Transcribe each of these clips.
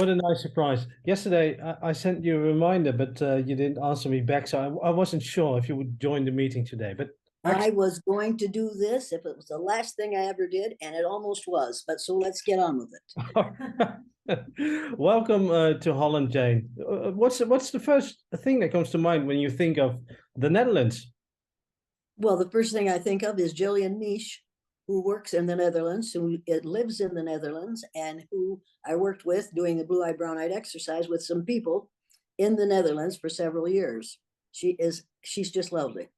what a nice surprise. Yesterday, I sent you a reminder, but you didn't answer me back. So I wasn't sure if you would join the meeting today. But I actually, was going to do this if it was the last thing I ever did, and it almost was. But so let's get on with it. Welcome to Holland, Jane. What's the first thing that comes to mind when you think of the Netherlands? Well, the first thing I think of is Jillian Misch, who works in the Netherlands, who it lives in the Netherlands, and who I worked with doing the blue-eyed, brown-eyed exercise with some people in the Netherlands for several years. She's just lovely.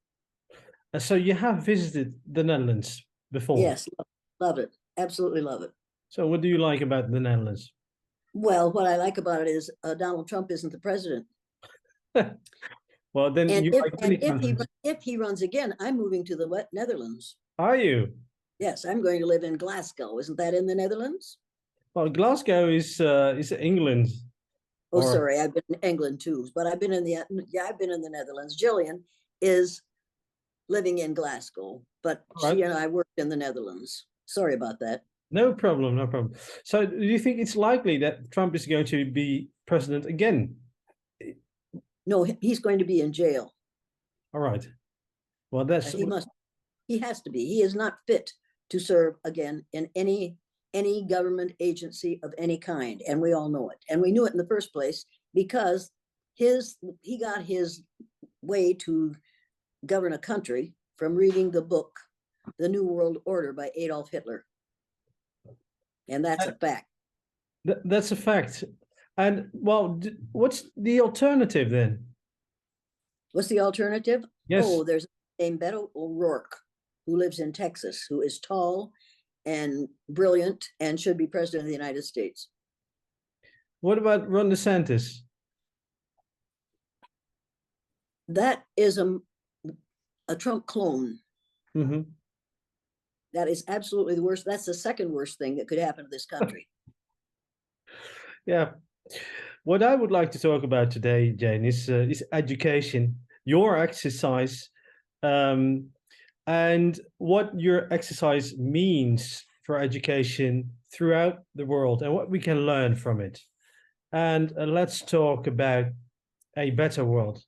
So you have visited the Netherlands before. Yes, love it. Absolutely love it. So what do you like about the Netherlands? Well, what I like about it is Donald Trump isn't the president. Well, then And you if like and many countries. if he runs again, I'm moving to the Netherlands. Are you? Yes, I'm going to live in Glasgow. Isn't that in the Netherlands? Well, Glasgow is England, Oh, or sorry, I've been in England too, but I've been in the I've been in the Netherlands. Jillian is living in Glasgow, but right? she and I worked in the Netherlands. Sorry about that. No problem, no problem. So, do you think it's likely that Trump is going to be president again? No, he's going to be in jail. All right. Well, that's He must. He has to be. He is not fit to serve again in any government agency of any kind, and we all know it. And we knew it in the first place because he got his way to govern a country from reading the book The New World Order by Adolf Hitler. And that's a fact. that's a fact. And well, what's the alternative then? What's the alternative? Yes. Oh, there's a named Beto O'Rourke who lives in Texas, who is tall and brilliant and should be president of the United States. What about Ron DeSantis? That is a Trump clone. Mm-hmm. That is absolutely the worst. That's the second worst thing that could happen to this country. Yeah. What I would like to talk about today, Jane, is education, your exercise, um, and what your exercise means for education throughout the world and what we can learn from it. And let's talk about a better world.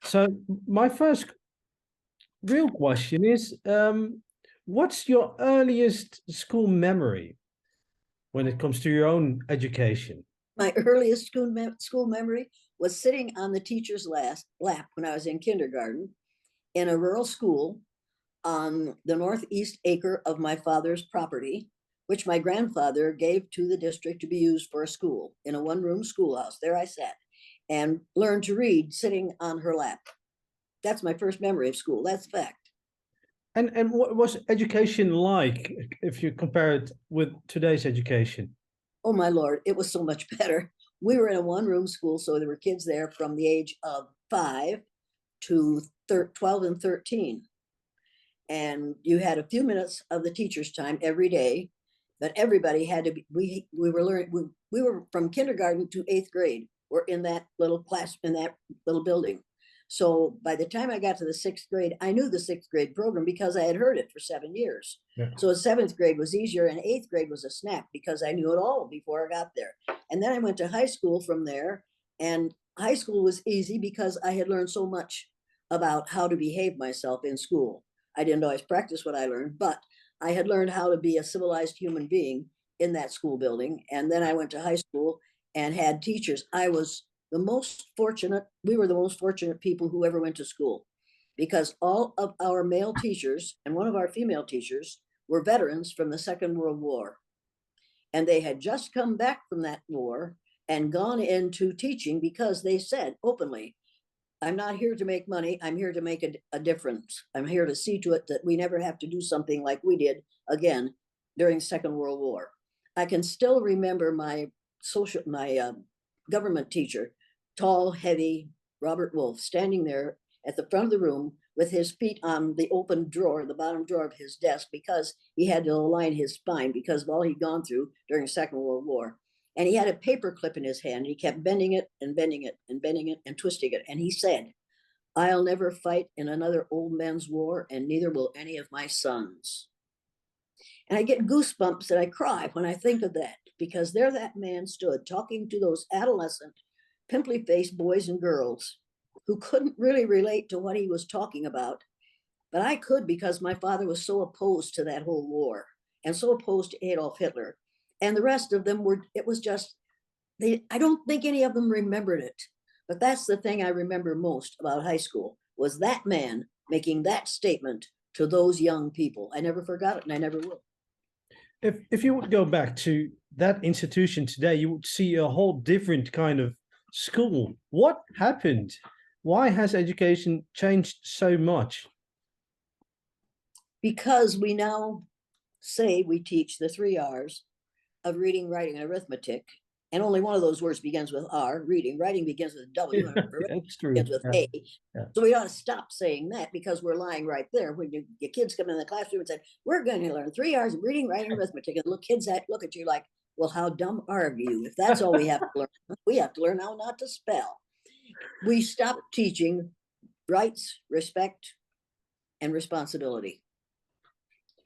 So, my first real question is what's your earliest school memory when it comes to your own education? My earliest school memory was sitting on the teacher's lap when I was in kindergarten in a rural school on the northeast acre of my father's property, which my grandfather gave to the district to be used for a school in a one-room schoolhouse. There I sat and learned to read sitting on her lap. That's my first memory of school. That's a fact. And what was education like if you compare it with today's education? Oh my Lord, it was so much better. We were in a one-room school, so there were kids there from the age of 5 to 12 and 13. And you had a few minutes of the teacher's time every day, but everybody had to be, we were learning, we were from kindergarten to 8th grade. We're in that little class, in that little building. So by the time I got to the 6th grade, I knew the 6th grade program because I had heard it for 7 years. Yeah. So 7th grade was easier and 8th grade was a snap because I knew it all before I got there. And then I went to high school from there, and high school was easy because I had learned so much about how to behave myself in school. I didn't always practice what I learned, but I had learned how to be a civilized human being in that school building. And then I went to high school and had teachers. I was the most fortunate, we were the most fortunate people who ever went to school because all of our male teachers and one of our female teachers were veterans from the Second World War. And they had just come back from that war and gone into teaching because they said openly, I'm not here to make money. I'm here to make a difference. I'm here to see to it that we never have to do something like we did again during the Second World War. I can still remember my government teacher, tall, heavy Robert Wolf, standing there at the front of the room with his feet on the open drawer, the bottom drawer of his desk, because he had to align his spine because of all he'd gone through during the Second World War. And he had a paper clip in his hand. He kept bending it and bending it and bending it and twisting it. And he said, I'll never fight in another old men's war, and neither will any of my sons. And I get goosebumps and I cry when I think of that, because there that man stood talking to those adolescent, pimply faced boys and girls who couldn't really relate to what he was talking about. But I could, because my father was so opposed to that whole war and so opposed to Adolf Hitler. And the rest of them were, it was just, I don't think any of them remembered it. But that's the thing I remember most about high school, was that man making that statement to those young people. I never forgot it, and I never will. If you would go back to that institution today, you would see a whole different kind of school. What happened? Why has education changed so much? Because we now say we teach the 3 R's of reading, writing, and arithmetic, and only one of those words begins with R. Reading, writing begins with W, and That's true. begins with Yeah, A. yeah. So we ought to stop saying that, because we're lying right there. When your kids come in the classroom and say, "We're going to learn 3 R's of reading, writing, arithmetic," and look, kids look at you like, "Well, how dumb are you? If that's all we have to learn, we have to learn how not to spell." We stopped teaching rights, respect, and responsibility.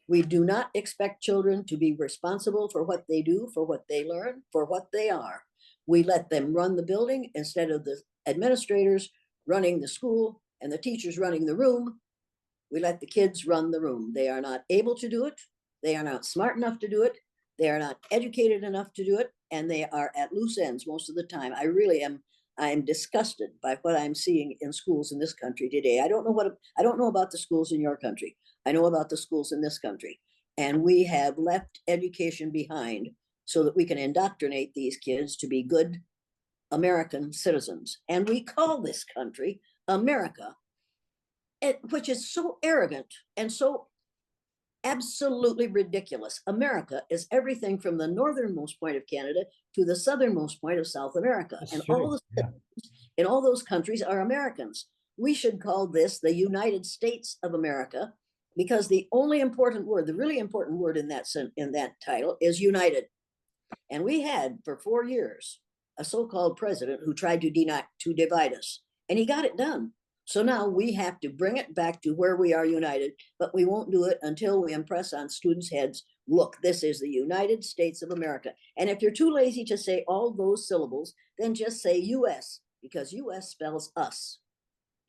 We do not expect children to be responsible for what they do, for what they learn, for what they are. We let them run the building instead of the administrators running the school and the teachers running the room. We let the kids run the room. They are not able to do it. They are not smart enough to do it. They are not educated enough to do it. And they are at loose ends most of the time. I really am. I'm disgusted by what I'm seeing in schools in this country today. I don't know about the schools in your country. I know about the schools in this country. And we have left education behind so that we can indoctrinate these kids to be good American citizens. And we call this country America, which is so arrogant and so absolutely ridiculous. America is everything from the northernmost point of Canada to the southernmost point of South America. That's And true. all the Yeah. in all those countries are Americans. We should call this the United States of America, because the only important word, the really important word in that title, is united. And we had for 4 years a so-called president who tried to divide us, and he got it done. So now we have to bring it back to where we are united, but we won't do it until we impress on students' heads, look, this is the United States of America. And if you're too lazy to say all those syllables, then just say US, because US spells us.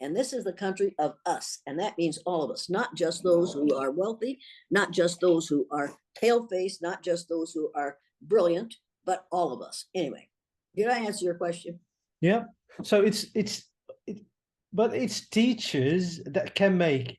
And this is the country of us. And that means all of us, not just those who are wealthy, not just those who are pale-faced, not just those who are brilliant, but all of us. Anyway, did I answer your question? Yeah. So but it's teachers that can make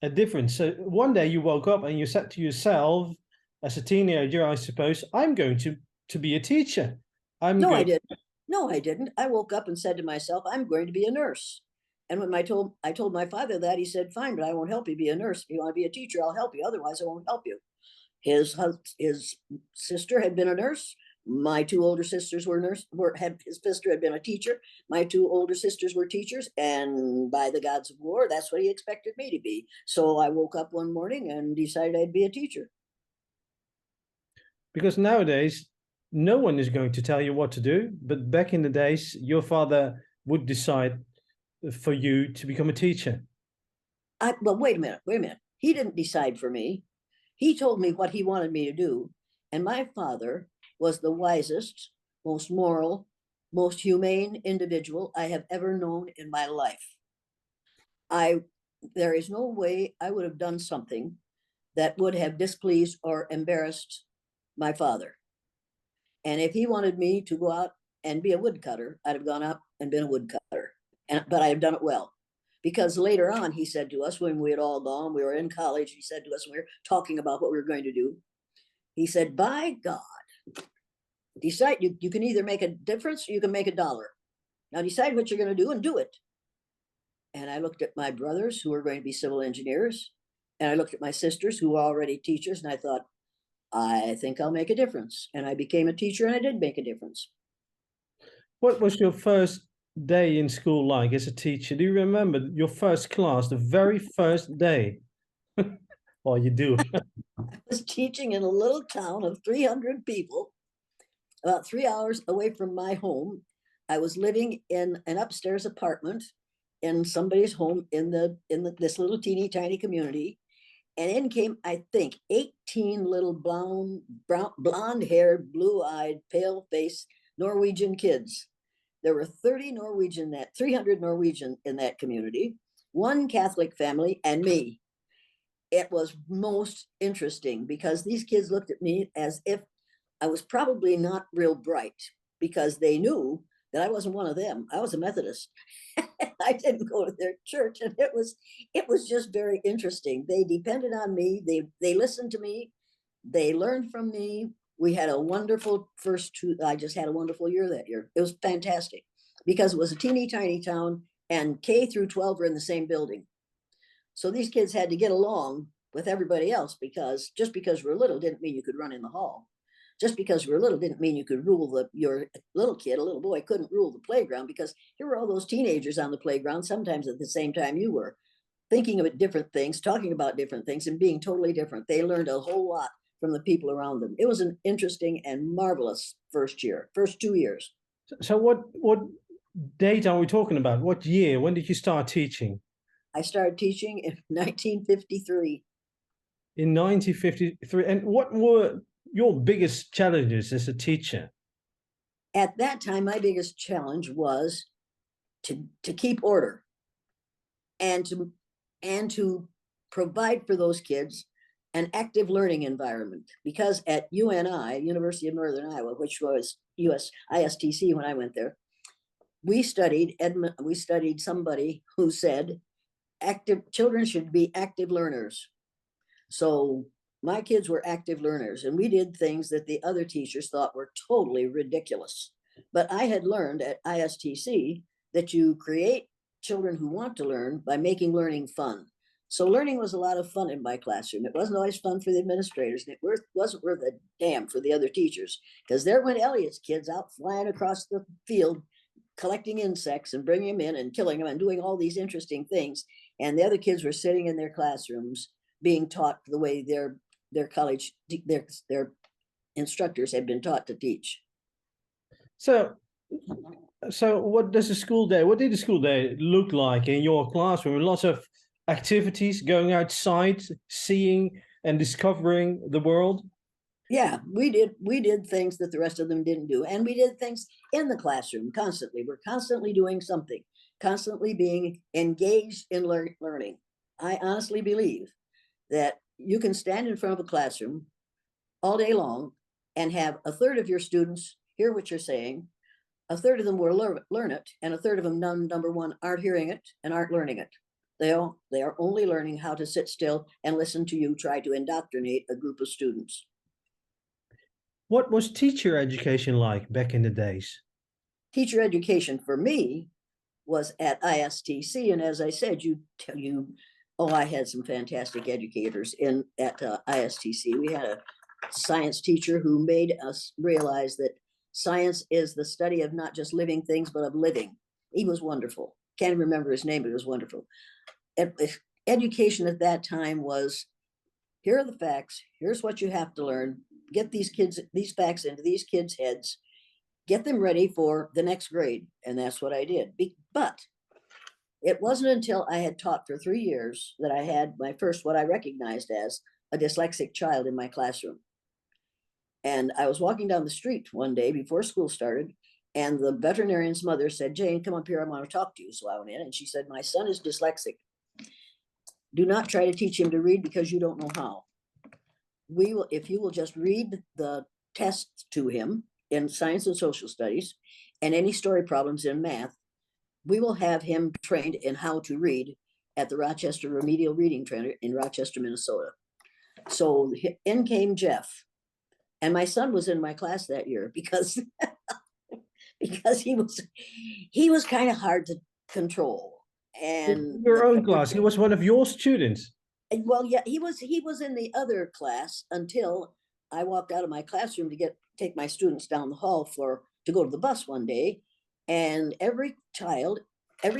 a difference. So one day you woke up and you said to yourself, as a teenager, I suppose, I'm going to be a teacher. I'm No, I going. didn't. No, I didn't. I woke up and said to myself, I'm going to be a nurse. And when I told my father that, he said, fine, but I won't help you be a nurse. If you want to be a teacher, I'll help you. Otherwise, I won't help you. His sister had been a nurse. My two older sisters his sister had been a teacher. My two older sisters were teachers, and by the gods of war, that's what he expected me to be. So I woke up one morning and decided I'd be a teacher. Because nowadays, no one is going to tell you what to do. But back in the days, your father would decide for you to become a teacher. But wait a minute. He didn't decide for me. He told me what he wanted me to do. And my father was the wisest, most moral, most humane individual I have ever known in my life. There is no way I would have done something that would have displeased or embarrassed my father. And if he wanted me to go out and be a woodcutter, I'd have gone out and been a woodcutter. But I have done it well. Because later on, he said to us, when we had all gone, we were in college, he said to us, we were talking about what we were going to do. He said, by God, decide, you can either make a difference or you can make $1. Now decide what you're going to do and do it. And I looked at my brothers who were going to be civil engineers, and I looked at my sisters who were already teachers, and I thought, I think I'll make a difference. And I became a teacher, and I did make a difference. What was your first day in school like as a teacher? Do you remember your first class, the very first day? Well, you do. I was teaching in a little town of 300 people, about 3 hours away from my home. I was living in an upstairs apartment in somebody's home in this little teeny tiny community. And in came, I think, 18 little blonde haired, blue eyed, pale faced Norwegian kids. There were 300 Norwegian in that community, one Catholic family, and me. It was most interesting because these kids looked at me as if I was probably not real bright, because they knew that I wasn't one of them. I was a Methodist. I didn't go to their church, and it was just very interesting. They depended on me. They listened to me. They learned from me. We had a wonderful first two. I just had a wonderful year that year. It was fantastic because it was a teeny tiny town, and K through 12 were in the same building. So these kids had to get along with everybody else, because just because we're little didn't mean you could run in the hall. Just because we were little didn't mean you could rule your little kid, a little boy, couldn't rule the playground, because here were all those teenagers on the playground, sometimes at the same time you were, thinking of different things, talking about different things, and being totally different. They learned a whole lot from the people around them. It was an interesting and marvelous first 2 years. So what date are we talking about? What year? When did you start teaching? I started teaching in 1953. In 1953. And what were your biggest challenges as a teacher? At that time, my biggest challenge was to keep order, and to provide for those kids an active learning environment. Because at UNI, University of Northern Iowa, which was ISTC when I went there, we studied somebody who said active children should be active learners. So my kids were active learners, and we did things that the other teachers thought were totally ridiculous. But I had learned at ISTC that you create children who want to learn by making learning fun. So learning was a lot of fun in my classroom. It wasn't always fun for the administrators, and it wasn't worth a damn for the other teachers, because there went Elliott's kids out flying across the field, collecting insects and bringing them in and killing them and doing all these interesting things. And the other kids were sitting in their classrooms being taught the way their instructors had been taught to teach. So what did the school day look like in your classroom? Lots of activities, going outside, seeing and discovering the world. Yeah, we did things that the rest of them didn't do, and we did things in the classroom constantly. We're constantly doing something, constantly being engaged in learning. I honestly believe that you can stand in front of a classroom all day long and have a third of your students hear what you're saying, a third of them will learn it, and a third of them, number one, aren't hearing it and aren't learning it. They are only learning how to sit still and listen to you try to indoctrinate a group of students. What was teacher education like back in the days? Teacher education for me was at ISTC, and as I said, I had some fantastic educators at ISTC. We had a science teacher who made us realize that science is the study of not just living things, but of living. He was wonderful. Can't remember his name, but it was wonderful. Education at that time was, here are the facts, here's what you have to learn, get these facts into these kids' heads, get them ready for the next grade. And that's what I did. But it wasn't until I had taught for 3 years that I had my first, what I recognized as a dyslexic child in my classroom. And I was walking down the street one day before school started, and the veterinarian's mother said, "Jane, come up here, I want to talk to you." So I went in, and she said, "My son is dyslexic. Do not try to teach him to read because you don't know how. If you will just read the tests to him in science and social studies and any story problems in math, we will have him trained in how to read at the Rochester Remedial Reading Center in Rochester, Minnesota." So in came Jeff, and my son was in my class that year because he was kind of hard to control. And your own class, he was one of your students. Well, yeah, he was in the other class until I walked out of my classroom to take my students down the hall to go to the bus one day, and every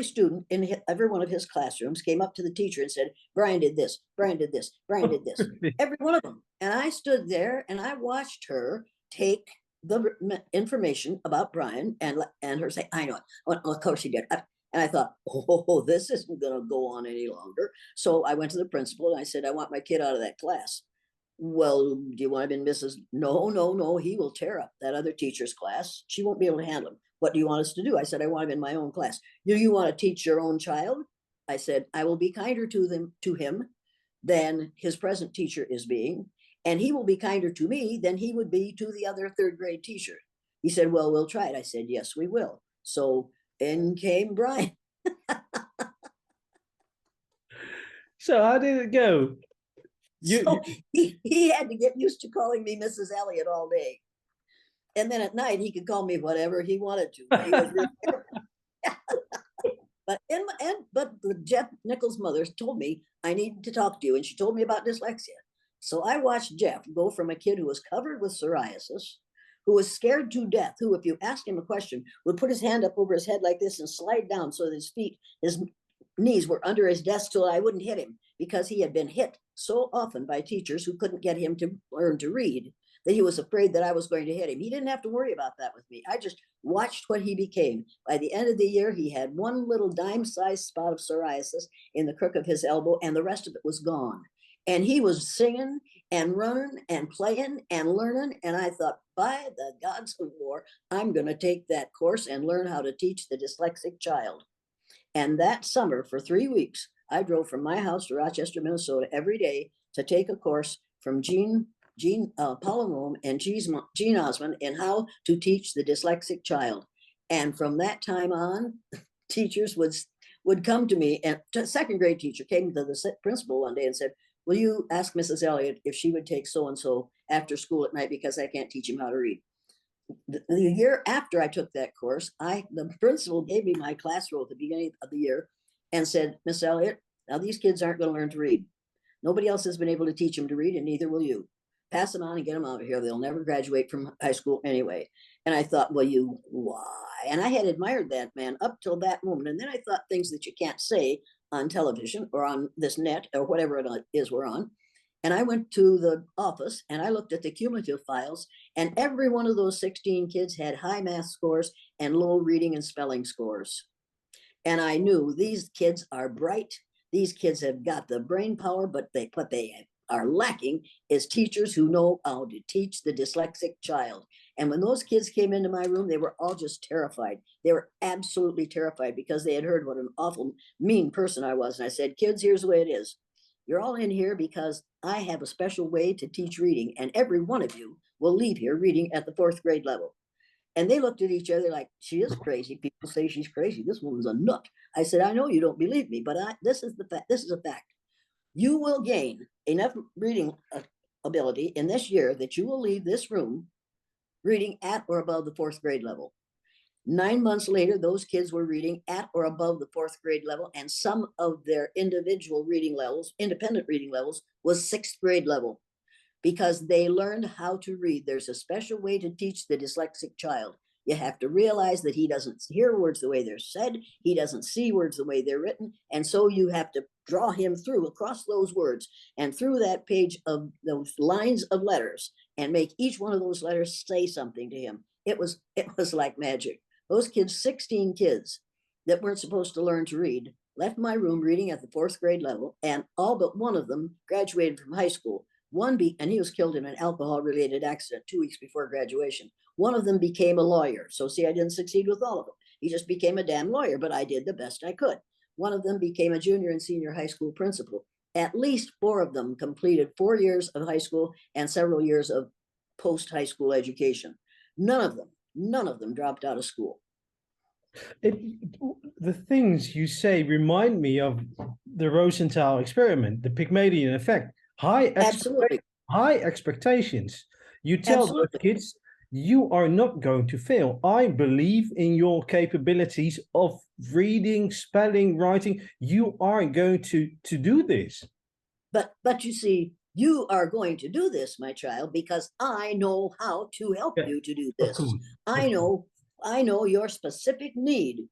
student in every one of his classrooms came up to the teacher and said, "Brian did this, Brian did this, Brian did this." Every one of them. And I stood there and I watched her take the information about Brian and her say, "I know it. Well, of course he did. And I thought, oh, this isn't going to go on any longer. So I went to the principal and I said, I want my kid out of that class. Well, do you want him in Mrs. No, no, no, he will tear up that other teacher's class. She won't be able to handle him. What do you want us to do? I said, I want him in my own class. Do you want to teach your own child? I said, I will be kinder to him than his present teacher is being, and he will be kinder to me than he would be to the other third grade teacher. He said, well, we'll try it. I said, yes, we will. So in came Brian. So how did it go? So he had to get used to calling me Mrs. Elliott all day. And then at night he could call me whatever he wanted to. But he was really but Jeff Nichols' mother told me I needed to talk to you, and she told me about dyslexia. So I watched Jeff go from a kid who was covered with psoriasis, who was scared to death, who, if you asked him a question, would put his hand up over his head like this and slide down so that his knees were under his desk so I wouldn't hit him, because he had been hit so often by teachers who couldn't get him to learn to read that he was afraid that I was going to hit him. He didn't have to worry about that with me. I just watched what he became. By the end of the year, he had one little dime-sized spot of psoriasis in the crook of his elbow, and the rest of it was gone. And he was singing and running and playing and learning. And I thought, by the gods of war, I'm going to take that course and learn how to teach the dyslexic child. And that summer, for 3 weeks, I drove from my house to Rochester, Minnesota every day to take a course from Jean Polimome and Gene Osmond in how to teach the dyslexic child. And from that time on, teachers would come to me, and a second grade teacher came to the principal one day and said, will you ask Mrs. Elliott if she would take so-and-so after school at night, because I can't teach him how to read. The year after I took that course, the principal gave me my class roll at the beginning of the year and said, Miss Elliott, now these kids aren't going to learn to read. Nobody else has been able to teach them to read, and neither will you. Pass them on and get them out of here. They'll never graduate from high school anyway. And I thought, well, why? And I had admired that man up till that moment. And then I thought things that you can't say on television or on this net or whatever it is we're on. And I went to the office and I looked at the cumulative files, and every one of those 16 kids had high math scores and low reading and spelling scores. And I knew these kids are bright. These kids have got the brain power, but what they are lacking is teachers who know how to teach the dyslexic child. And when those kids came into my room, they were all just terrified. They were absolutely terrified because they had heard what an awful mean person I was. And I said, kids, here's the way it is. You're all in here because I have a special way to teach reading, and every one of you will leave here reading at the 4th grade level. And they looked at each other like, she is crazy. People say she's crazy. This woman's a nut. I said, I know you don't believe me, but this is a fact. You will gain enough reading ability in this year that you will leave this room reading at or above the 4th grade level. 9 months later, those kids were reading at or above the 4th grade level, and some of their individual reading levels, independent reading levels, was 6th grade level, because they learned how to read. There's a special way to teach the dyslexic child. You have to realize that he doesn't hear words the way they're said. He doesn't see words the way they're written. And so you have to draw him through across those words and through that page of those lines of letters and make each one of those letters say something to him. It was like magic. Those kids, 16 kids that weren't supposed to learn to read, left my room reading at the 4th grade level, and all but one of them graduated from high school. And he was killed in an alcohol-related accident 2 weeks before graduation. One of them became a lawyer. So see, I didn't succeed with all of them. He just became a damn lawyer, but I did the best I could. One of them became a junior and senior high school principal. At least 4 of them completed 4 years of high school and several years of post-high school education. None of them dropped out of school. The things you say remind me of the Rosenthal experiment, the Pygmalion effect. Absolutely. High expectations. You tell the kids, you are not going to fail. I believe in your capabilities of reading, spelling, writing. You are going to do this. But you see, you are going to do this, my child, because I know how to help you to do this. I know your specific need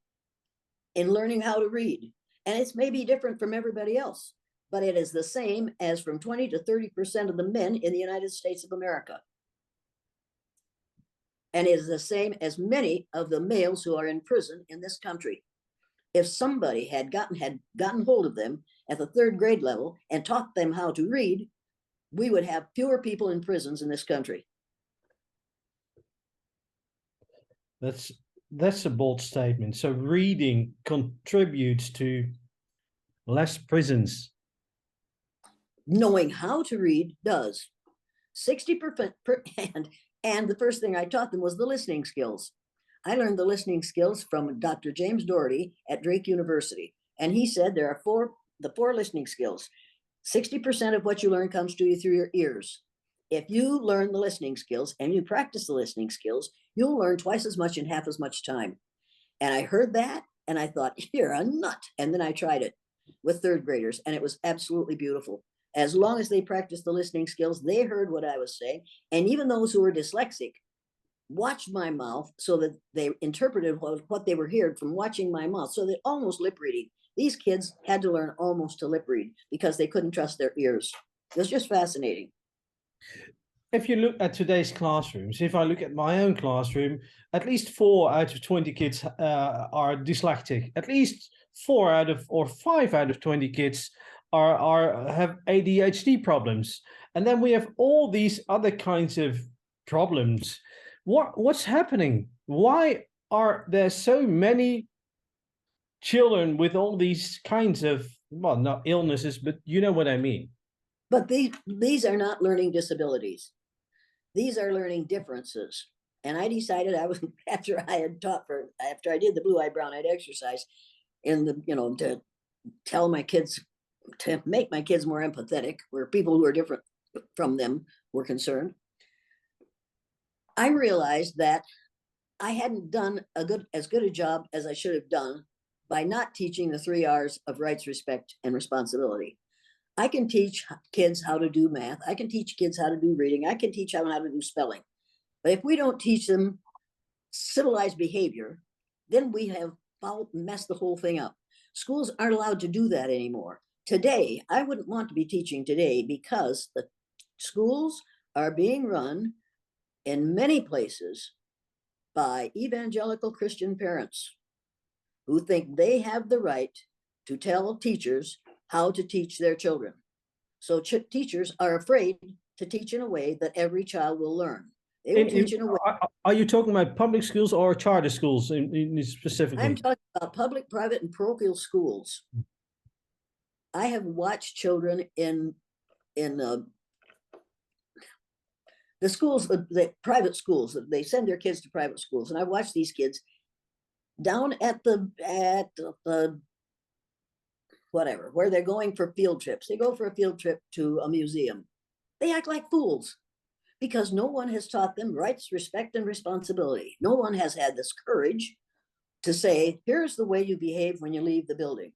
in learning how to read. And it's maybe different from everybody else, but it is the same as from 20 to 30% of the men in the United States of America. And it is the same as many of the males who are in prison in this country. If somebody had gotten hold of them at the third grade level and taught them how to read, we would have fewer people in prisons in this country. That's that's a bold statement. So reading contributes to less prisons. Knowing how to read does. 60%, and the first thing I taught them was the listening skills. I learned the listening skills from Dr. James Doherty at Drake University. And he said there are the four listening skills. 60% of what you learn comes to you through your ears. If you learn the listening skills and you practice the listening skills, you'll learn twice as much in half as much time. And I heard that and I thought, you're a nut. And then I tried it with third graders and it was absolutely beautiful. As long as they practiced the listening skills, they heard what I was saying. And even those who were dyslexic watched my mouth so that they interpreted what they were hearing from watching my mouth. So they almost lip reading. These kids had to learn almost to lip read because they couldn't trust their ears. It was just fascinating. If you look at today's classrooms, if I look at my own classroom, at least 4 out of 20 kids are dyslexic. At least 5 out of 20 kids are have ADHD problems, and then we have all these other kinds of problems. What's happening? Why are there so many children with all these kinds of, well, not illnesses, but you know what I mean? But these are not learning disabilities. These are learning differences. And I decided I was after I did the blue-eyed, brown-eyed exercise in the, to tell my kids, to make my kids more empathetic, where people who are different from them were concerned. I realized that I hadn't done as good a job as I should have done by not teaching the 3 R's of rights, respect, and responsibility. I can teach kids how to do math. I can teach kids how to do reading. I can teach them how to do spelling. But if we don't teach them civilized behavior, then we have messed the whole thing up. Schools aren't allowed to do that anymore. Today, I wouldn't want to be teaching today because the schools are being run in many places by evangelical Christian parents who think they have the right to tell teachers how to teach their children. So teachers are afraid to teach in a way that every child will learn. They will teach in a way. Are you talking about public schools or charter schools specifically? I'm talking about public, private, and parochial schools. I have watched children in the schools, the private schools. They send their kids to private schools, and I watched these kids down at the whatever, where they're going for field trips. They go for a field trip to a museum. They act like fools because no one has taught them rights, respect, and responsibility. No one has had this courage to say, here's the way you behave when you leave the building.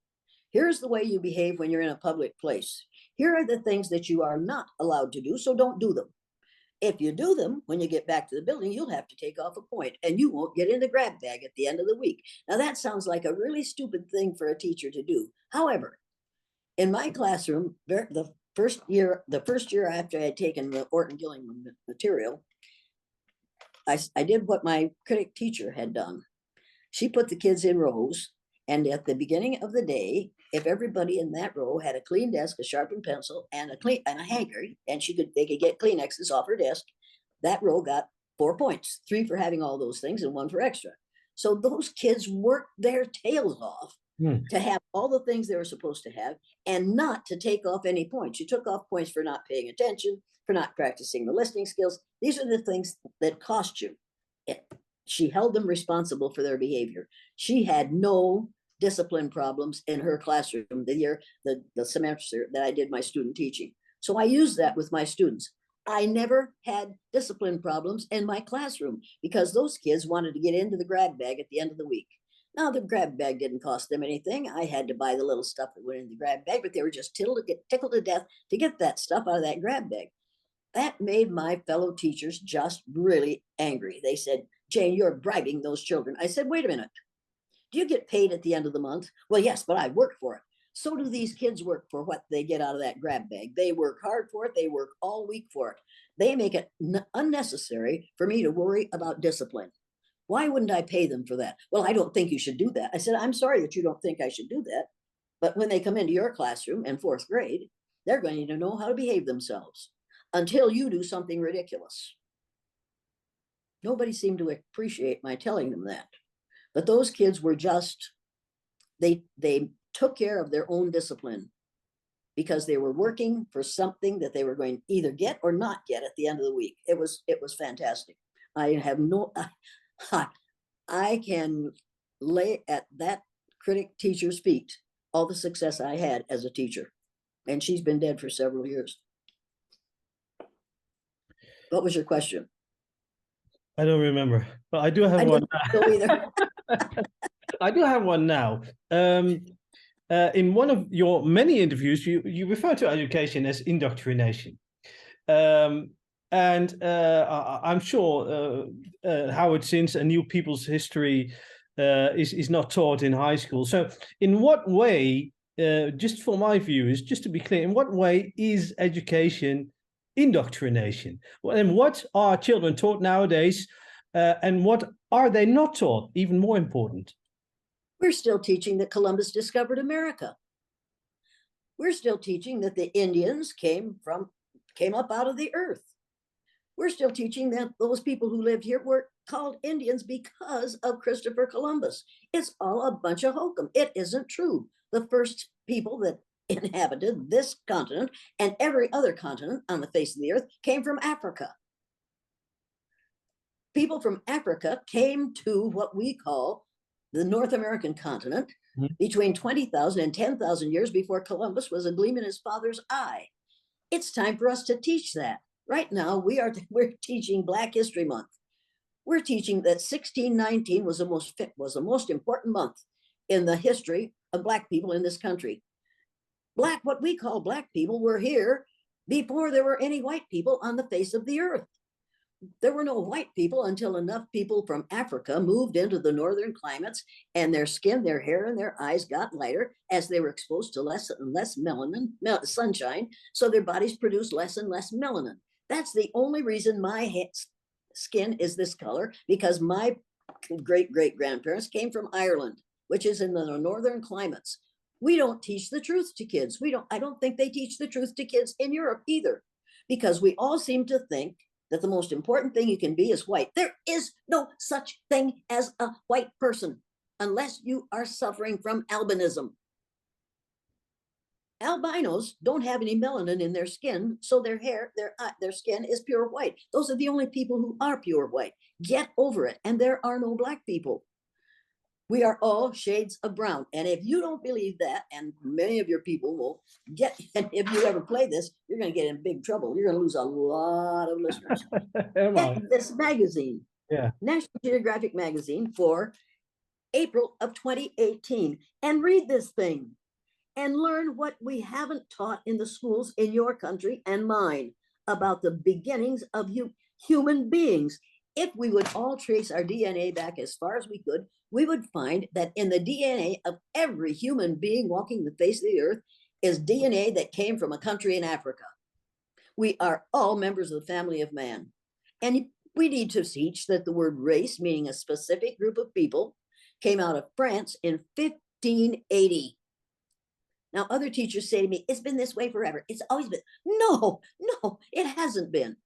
Here's the way you behave when you're in a public place. Here are the things that you are not allowed to do, so don't do them. If you do them, when you get back to the building, you'll have to take off a point and you won't get in the grab bag at the end of the week. Now that sounds like a really stupid thing for a teacher to do. However, in my classroom, the first year after I had taken the Orton Gillingham material, I did what my critic teacher had done. She put the kids in rows, and at the beginning of the day, if everybody in that row had a clean desk, a sharpened pencil, and a hanker, and they could get Kleenexes off her desk, that row got 4 points, 3 for having all those things and 1 for extra. So those kids worked their tails off to have all the things they were supposed to have and not to take off any points. You took off points for not paying attention, for not practicing the listening skills. These are the things that cost you. She held them responsible for their behavior. She had no discipline problems in her classroom the semester that I did my student teaching. So I used that with my students. I never had discipline problems in my classroom because those kids wanted to get into the grab bag at the end of the week. Now, the grab bag didn't cost them anything. I had to buy the little stuff that went in the grab bag, but they were just tickled to death to get that stuff out of that grab bag. That made my fellow teachers just really angry. They said, Jane, you're bribing those children. I said, wait a minute. Do you get paid at the end of the month? Well, yes, but I work for it. So do these kids work for what they get out of that grab bag. They work hard for it. They work all week for it. They make it unnecessary for me to worry about discipline. Why wouldn't I pay them for that? Well, I don't think you should do that. I said, I'm sorry that you don't think I should do that. But when they come into your classroom in fourth grade, they're going to know how to behave themselves until you do something ridiculous. Nobody seemed to appreciate my telling them that. But those kids were just, they took care of their own discipline because they were working for something that they were going to either get or not get at the end of the week. It was fantastic. I have no, I can lay at that critic teacher's feet all the success I had as a teacher. And she's been dead for several years. What was your question? I don't remember, but I do have one. Go either. I do have one now. In one of your many interviews, you refer to education as indoctrination. And I'm sure Howard Zinn's A New People's History is not taught in high school. So in what way, just for my viewers, just to be clear, in what way is education indoctrination? And what are children taught nowadays? And what are they not taught? Even more important. We're still teaching that Columbus discovered America. We're still teaching that the Indians came up out of the earth. We're still teaching that those people who lived here were called Indians because of Christopher Columbus. It's all a bunch of hokum. It isn't true. The first people that inhabited this continent and every other continent on the face of the earth came from Africa. People from Africa came to what we call the North American continent between 20,000 and 10,000 years before Columbus was a gleam in his father's eye. It's time for us to teach that. Right now, we're teaching Black History Month. We're teaching that 1619 was the most important month in the history of Black people in this country. What we call Black people were here before there were any white people on the face of the earth. There were no white people until enough people from Africa moved into the northern climates, and their skin, their hair, and their eyes got lighter as they were exposed to less and less sunshine, so their bodies produced less and less melanin. That's the only reason my skin is this color, because my great-great-grandparents came from Ireland, which is in the northern climates. We don't teach the truth to kids. I don't think they teach the truth to kids in Europe either, because we all seem to think that the most important thing you can be is white. There is no such thing as a white person unless you are suffering from albinism. Albinos don't have any melanin in their skin, so their skin is pure white. Those are the only people who are pure white. Get over it. And there are no Black people. We are all shades of brown. And if you don't believe that, and many of your people will get, and if you ever play this, you're going to get in big trouble. You're going to lose a lot of listeners. Get this magazine, National Geographic magazine for April of 2018, and read this thing and learn what we haven't taught in the schools in your country and mine about the beginnings of human beings. If we would all trace our DNA back as far as we could, we would find that in the DNA of every human being walking the face of the earth is DNA that came from a country in Africa. We are all members of the family of man. And we need to teach that the word race, meaning a specific group of people, came out of France in 1580. Now, other teachers say to me, it's been this way forever. It's always been. No, it hasn't been.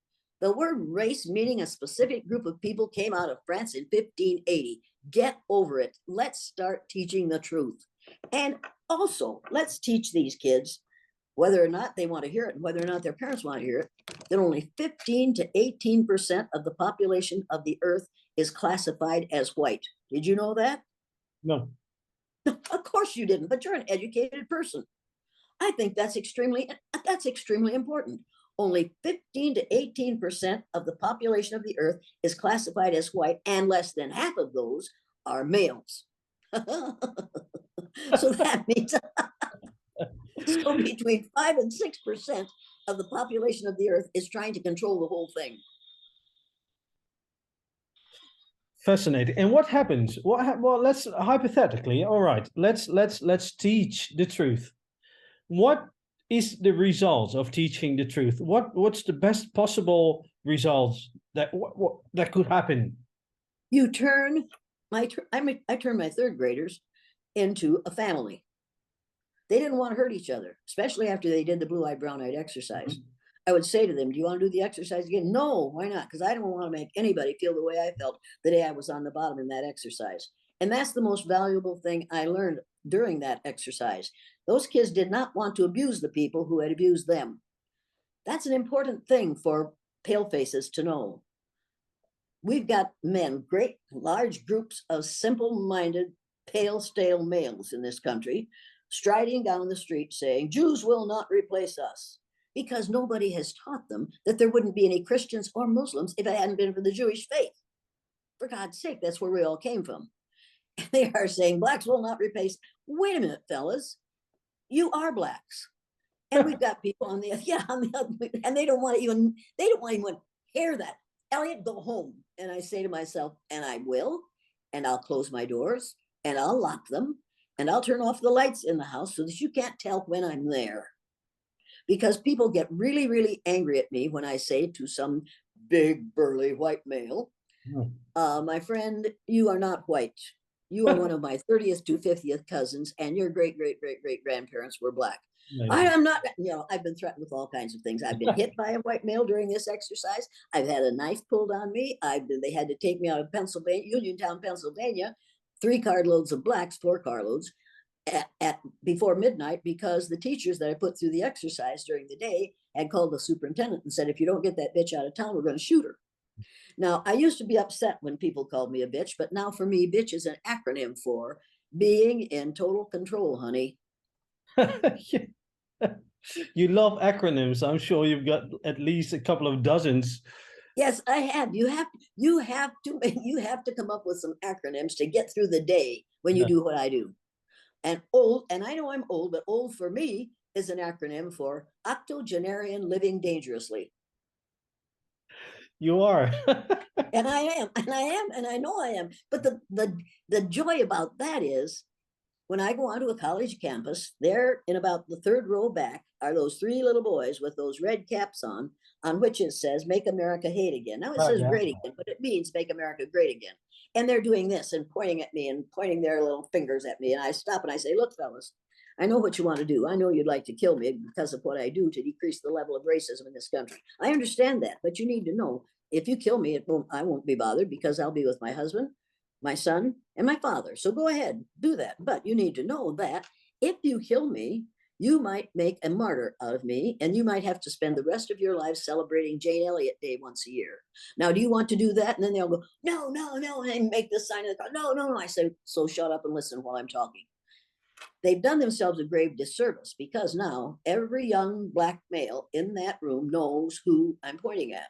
The word race, meaning a specific group of people, came out of France in 1580. Get over it. Let's start teaching the truth. And also, let's teach these kids, whether or not they want to hear it and whether or not their parents want to hear it, that only 15 to 18% of the population of the earth is classified as white. Did you know that? No. Of course you didn't, but you're an educated person. I think that's extremely important. Only 15 to 18% of the population of the earth is classified as white, and less than half of those are males. So that means so between 5 and 6% of the population of the earth is trying to control the whole thing. Fascinating. And what happens? Well, let's hypothetically. All right. Let's teach the truth. What is the result of teaching the truth? What's the best possible results that could happen? You turn I turned my third graders into a family. They didn't want to hurt each other, especially after they did the blue-eyed, brown-eyed exercise. Mhm. I would say to them, do you want to do the exercise again? No, why not? Because I don't want to make anybody feel the way I felt the day I was on the bottom in that exercise. And that's the most valuable thing I learned during that exercise. Those kids did not want to abuse the people who had abused them. That's an important thing for pale faces to know. We've got men, great large groups of simple-minded, pale, stale males in this country, striding down the street saying, Jews will not replace us, because nobody has taught them that there wouldn't be any Christians or Muslims if it hadn't been for the Jewish faith. For God's sake, that's where we all came from. And they are saying blacks will not replace. Wait a minute, fellas, you are blacks. And we've got people on the and they don't want to even hear that. Elliot, go home. And I say to myself, and I will, and I'll close my doors and I'll lock them and I'll turn off the lights in the house so that you can't tell when I'm there. Because people get really, really angry at me when I say to some big burly white male, my friend, you are not white. You are one of my 30th to 50th cousins, and your great, great, great, great grandparents were black. I'm not, I've been threatened with all kinds of things. I've been hit by a white male during this exercise. I've had a knife pulled on me. They had to take me out of Pennsylvania, Uniontown, Pennsylvania, 3 carloads of blacks, 4 carloads at before midnight, because the teachers that I put through the exercise during the day had called the superintendent and said, if you don't get that bitch out of town, we're going to shoot her. Now, I used to be upset when people called me a bitch, but now for me, bitch is an acronym for being in total control, honey. You love acronyms. I'm sure you've got at least a couple of dozens. Yes, I have. You have to come up with some acronyms to get through the day when you Yeah. do what I do. And old, and I know I'm old, but old for me is an acronym for octogenarian living dangerously. You are. And I am, and I am, and I know I am. But the joy about that is when I go onto a college campus, there in about the third row back are those 3 little boys with those red caps on which it says "Make America Hate Again." Now it Right, says yeah. "Great Again," but it means "Make America Great Again." And they're doing this and pointing at me and pointing their little fingers at me. And I stop and I say, "Look, fellas, I know what you want to do. I know you'd like to kill me because of what I do to decrease the level of racism in this country. I understand that, but you need to know if you kill me, I won't be bothered because I'll be with my husband, my son, and my father. So go ahead, do that. But you need to know that if you kill me, you might make a martyr out of me, and you might have to spend the rest of your life celebrating Jane Elliott Day once a year. Now, do you want to do that?" And then they'll go, "No, no, no," and they make the sign of the car. "No, no, no." I say, "So shut up and listen while I'm talking." They've done themselves a grave disservice because now every young black male in that room knows who I'm pointing at.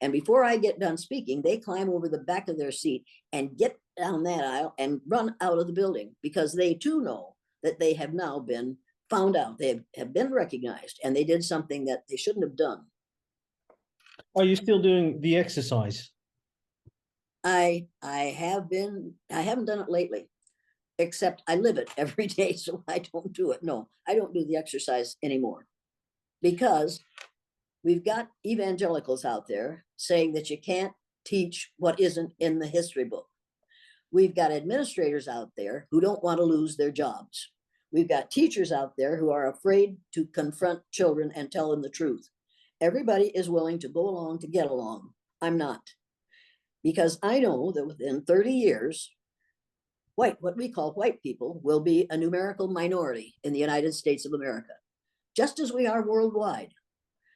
And before I get done speaking, they climb over the back of their seat and get down that aisle and run out of the building because they too know that they have now been found out. They have been recognized and they did something that they shouldn't have done. Are you still doing the exercise? I haven't done it lately, except I live it every day, so I don't do it. No, I don't do the exercise anymore because we've got evangelicals out there saying that you can't teach what isn't in the history book. We've got administrators out there who don't want to lose their jobs. We've got teachers out there who are afraid to confront children and tell them the truth. Everybody is willing to go along to get along. I'm not. Because I know that within 30 years, what we call white people, will be a numerical minority in the United States of America, just as we are worldwide.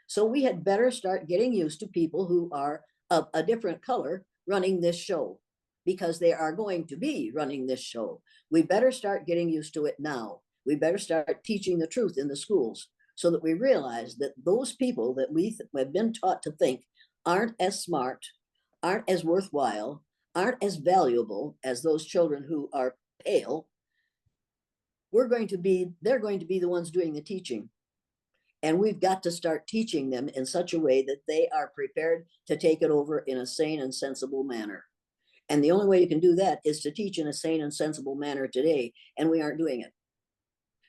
So we had better start getting used to people who are of a different color running this show, because they are going to be running this show. We better start getting used to it now. We better start teaching the truth in the schools so that we realize that those people that we have been taught to think aren't as smart, aren't as worthwhile, aren't as valuable as those children who are pale. They're going to be the ones doing the teaching. And we've got to start teaching them in such a way that they are prepared to take it over in a sane and sensible manner. And the only way you can do that is to teach in a sane and sensible manner today, and we aren't doing it.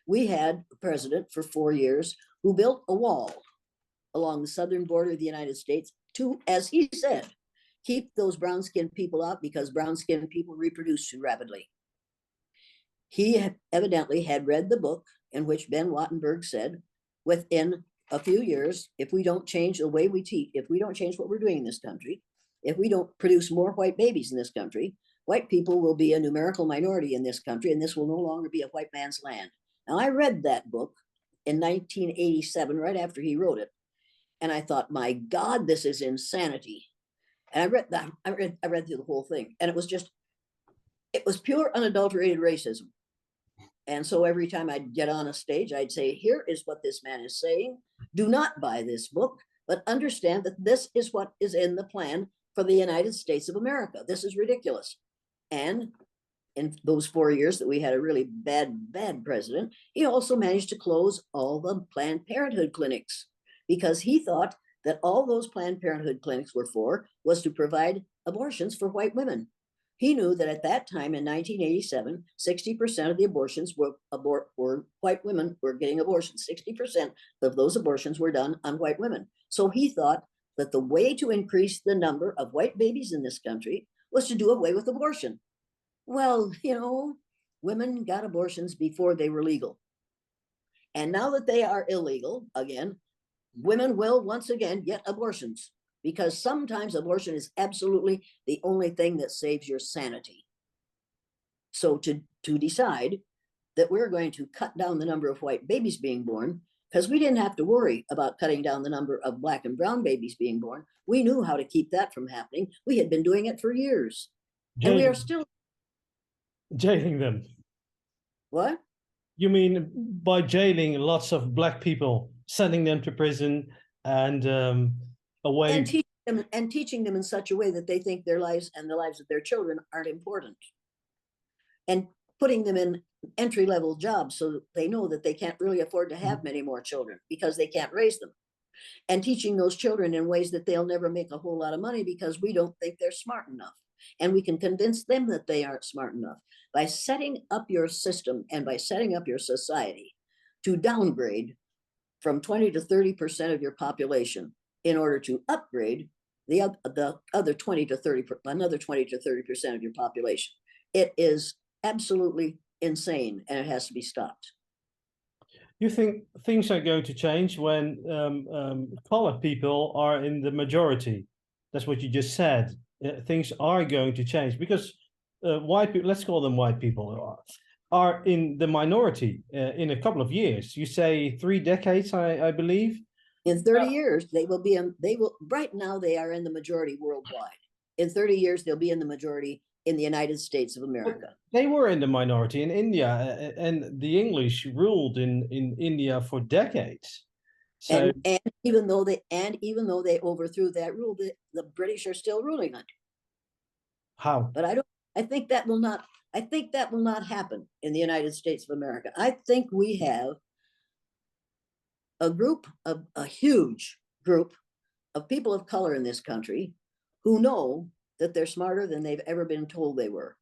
We had a president for 4 years who built a wall along the southern border of the United States to, as he said, keep those brown-skinned people out because brown-skinned people reproduce too rapidly. He evidently had read the book in which Ben Wattenberg said, within a few years, if we don't change the way we teach, if we don't change what we're doing in this country, if we don't produce more white babies in this country, white people will be a numerical minority in this country, and this will no longer be a white man's land. Now, I read that book in 1987, right after he wrote it, and I thought, my God, this is insanity. And I read that. I read through the whole thing, and it was pure unadulterated racism. And so every time I'd get on a stage, I'd say, here is what this man is saying. Do not buy this book, but understand that this is what is in the plan for the United States of America. This is ridiculous. And in those 4 years that we had a really bad president, he also managed to close all the Planned Parenthood clinics because he thought that all those Planned Parenthood clinics were for was to provide abortions for white women. He knew that at that time in 1987, 60% of the abortions were white women were getting abortions. 60% of those abortions were done on white women. So he thought that the way to increase the number of white babies in this country was to do away with abortion. Well, women got abortions before they were legal. And now that they are illegal, again, women will once again get abortions, because sometimes abortion is absolutely the only thing that saves your sanity. So to decide that we're going to cut down the number of white babies being born, because we didn't have to worry about cutting down the number of black and brown babies being born. We knew how to keep that from happening. We had been doing it for years. And we are still jailing them. What? You mean by jailing lots of black people, sending them to prison and away? And teaching them in such a way that they think their lives and the lives of their children aren't important. And putting them in entry-level jobs so they know that they can't really afford to have many more children because they can't raise them. And teaching those children in ways that they'll never make a whole lot of money because we don't think they're smart enough. And we can convince them that they aren't smart enough by setting up your system and by setting up your society to downgrade from 20 to 30% of your population in order to upgrade the other 20 to 30, another 20 to 30% of your population. It is absolutely insane, and it has to be stopped. You think things are going to change when colored people are in the majority? That's what you just said. Things are going to change because white people, let's call them white people, are in the minority in a couple of years. You say 3 decades, I believe. In 30 years, they will, right now they are in the majority worldwide. In 30 years, they'll be in the majority in the United States of America. They were in the minority in India, and the English ruled in India for decades. So, and even though they overthrew that rule, the British are still ruling it. How? But I think that will not happen in the United States of America. I think we have a huge group of people of color in this country who know that they're smarter than they've ever been told they were,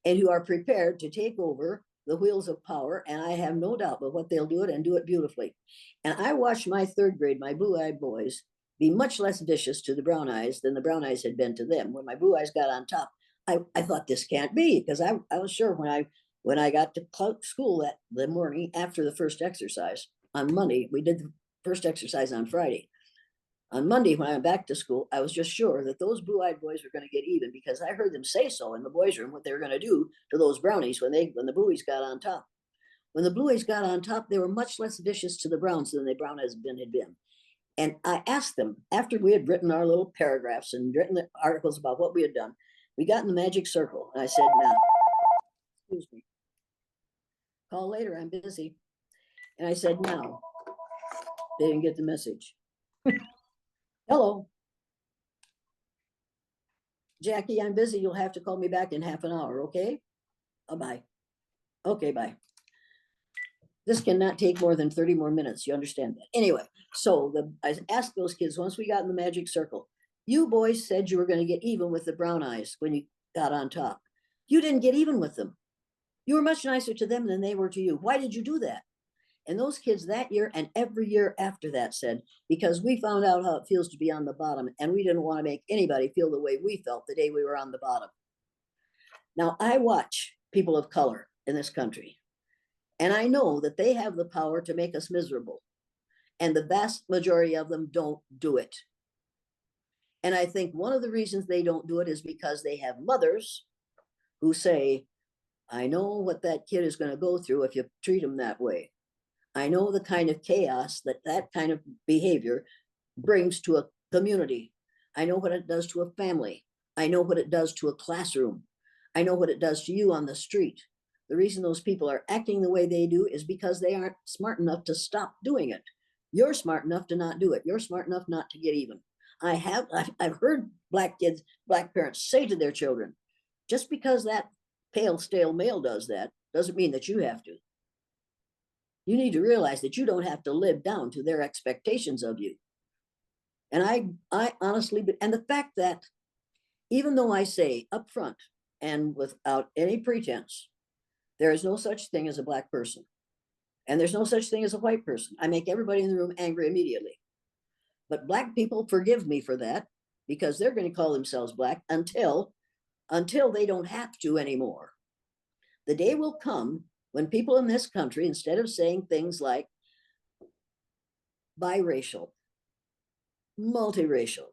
and who are prepared to take over the wheels of power. And I have no doubt but what they'll do it and do it beautifully. And I watched my third grade, my blue-eyed boys, be much less vicious to the brown eyes than the brown eyes had been to them. When my blue eyes got on top, I thought this can't be, because I was sure when I got to school the morning after the first exercise on Monday, we did the first exercise on Friday. On Monday, when I went back to school, I was just sure that those blue-eyed boys were going to get even, because I heard them say so in the boys' room what they were going to do to those brownies when the blueies got on top. When the blueies got on top, they were much less vicious to the browns than the brown had been. And I asked them, after we had written our little paragraphs and written the articles about what we had done, we got in the magic circle. And I said, now, excuse me, call later, I'm busy. And I said, now, they didn't get the message. Hello. Jackie, I'm busy. You'll have to call me back in half an hour, okay? Oh, bye. Okay, bye. This cannot take more than 30 more minutes. You understand that? Anyway, so I asked those kids, once we got in the magic circle, you boys said you were going to get even with the brown eyes when you got on top. You didn't get even with them. You were much nicer to them than they were to you. Why did you do that? And those kids that year and every year after that said, because we found out how it feels to be on the bottom, and we didn't want to make anybody feel the way we felt the day we were on the bottom. Now, I watch people of color in this country, and I know that they have the power to make us miserable. And the vast majority of them don't do it. And I think one of the reasons they don't do it is because they have mothers who say, I know what that kid is going to go through if you treat him that way. I know the kind of chaos that that kind of behavior brings to a community. I know what it does to a family. I know what it does to a classroom. I know what it does to you on the street. The reason those people are acting the way they do is because they aren't smart enough to stop doing it. You're smart enough to not do it. You're smart enough not to get even. I've heard black kids, black parents say to their children, just because that pale, stale male does that doesn't mean that you have to. You need to realize that you don't have to live down to their expectations of you. And I honestly, and the fact that even though I say up front and without any pretense, there is no such thing as a black person, and there's no such thing as a white person. I make everybody in the room angry immediately. But black people forgive me for that, because they're going to call themselves black until they don't have to anymore. The day will come when people in this country, instead of saying things like biracial, multiracial,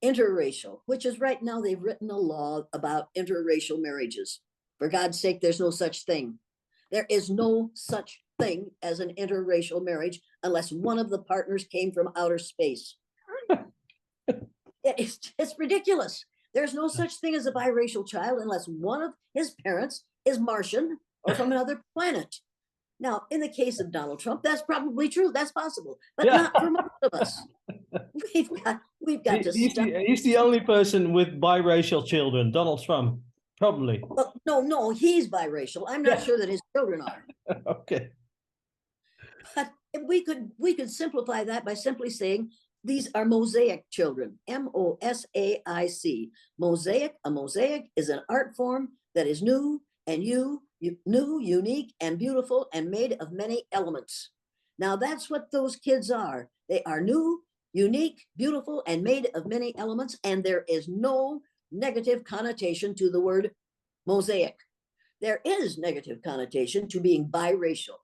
interracial, which is right now they've written a law about interracial marriages. For God's sake, there's no such thing. There is no such thing as an interracial marriage unless one of the partners came from outer space. It's ridiculous. There's no such thing as a biracial child unless one of his parents is Martian or from another planet. Now, in the case of Donald Trump, that's probably true. That's possible, but not for most of us. We've got to stop. He's the only person with biracial children, Donald Trump, probably. Well, no, he's biracial. I'm not sure that his children are. Okay. But we could simplify that by simply saying these are mosaic children, MOSAIC. Mosaic, a mosaic is an art form that is new and new, unique, and beautiful, and made of many elements. Now that's what those kids are. They are new, unique, beautiful, and made of many elements, and there is no negative connotation to the word mosaic. There is negative connotation to being biracial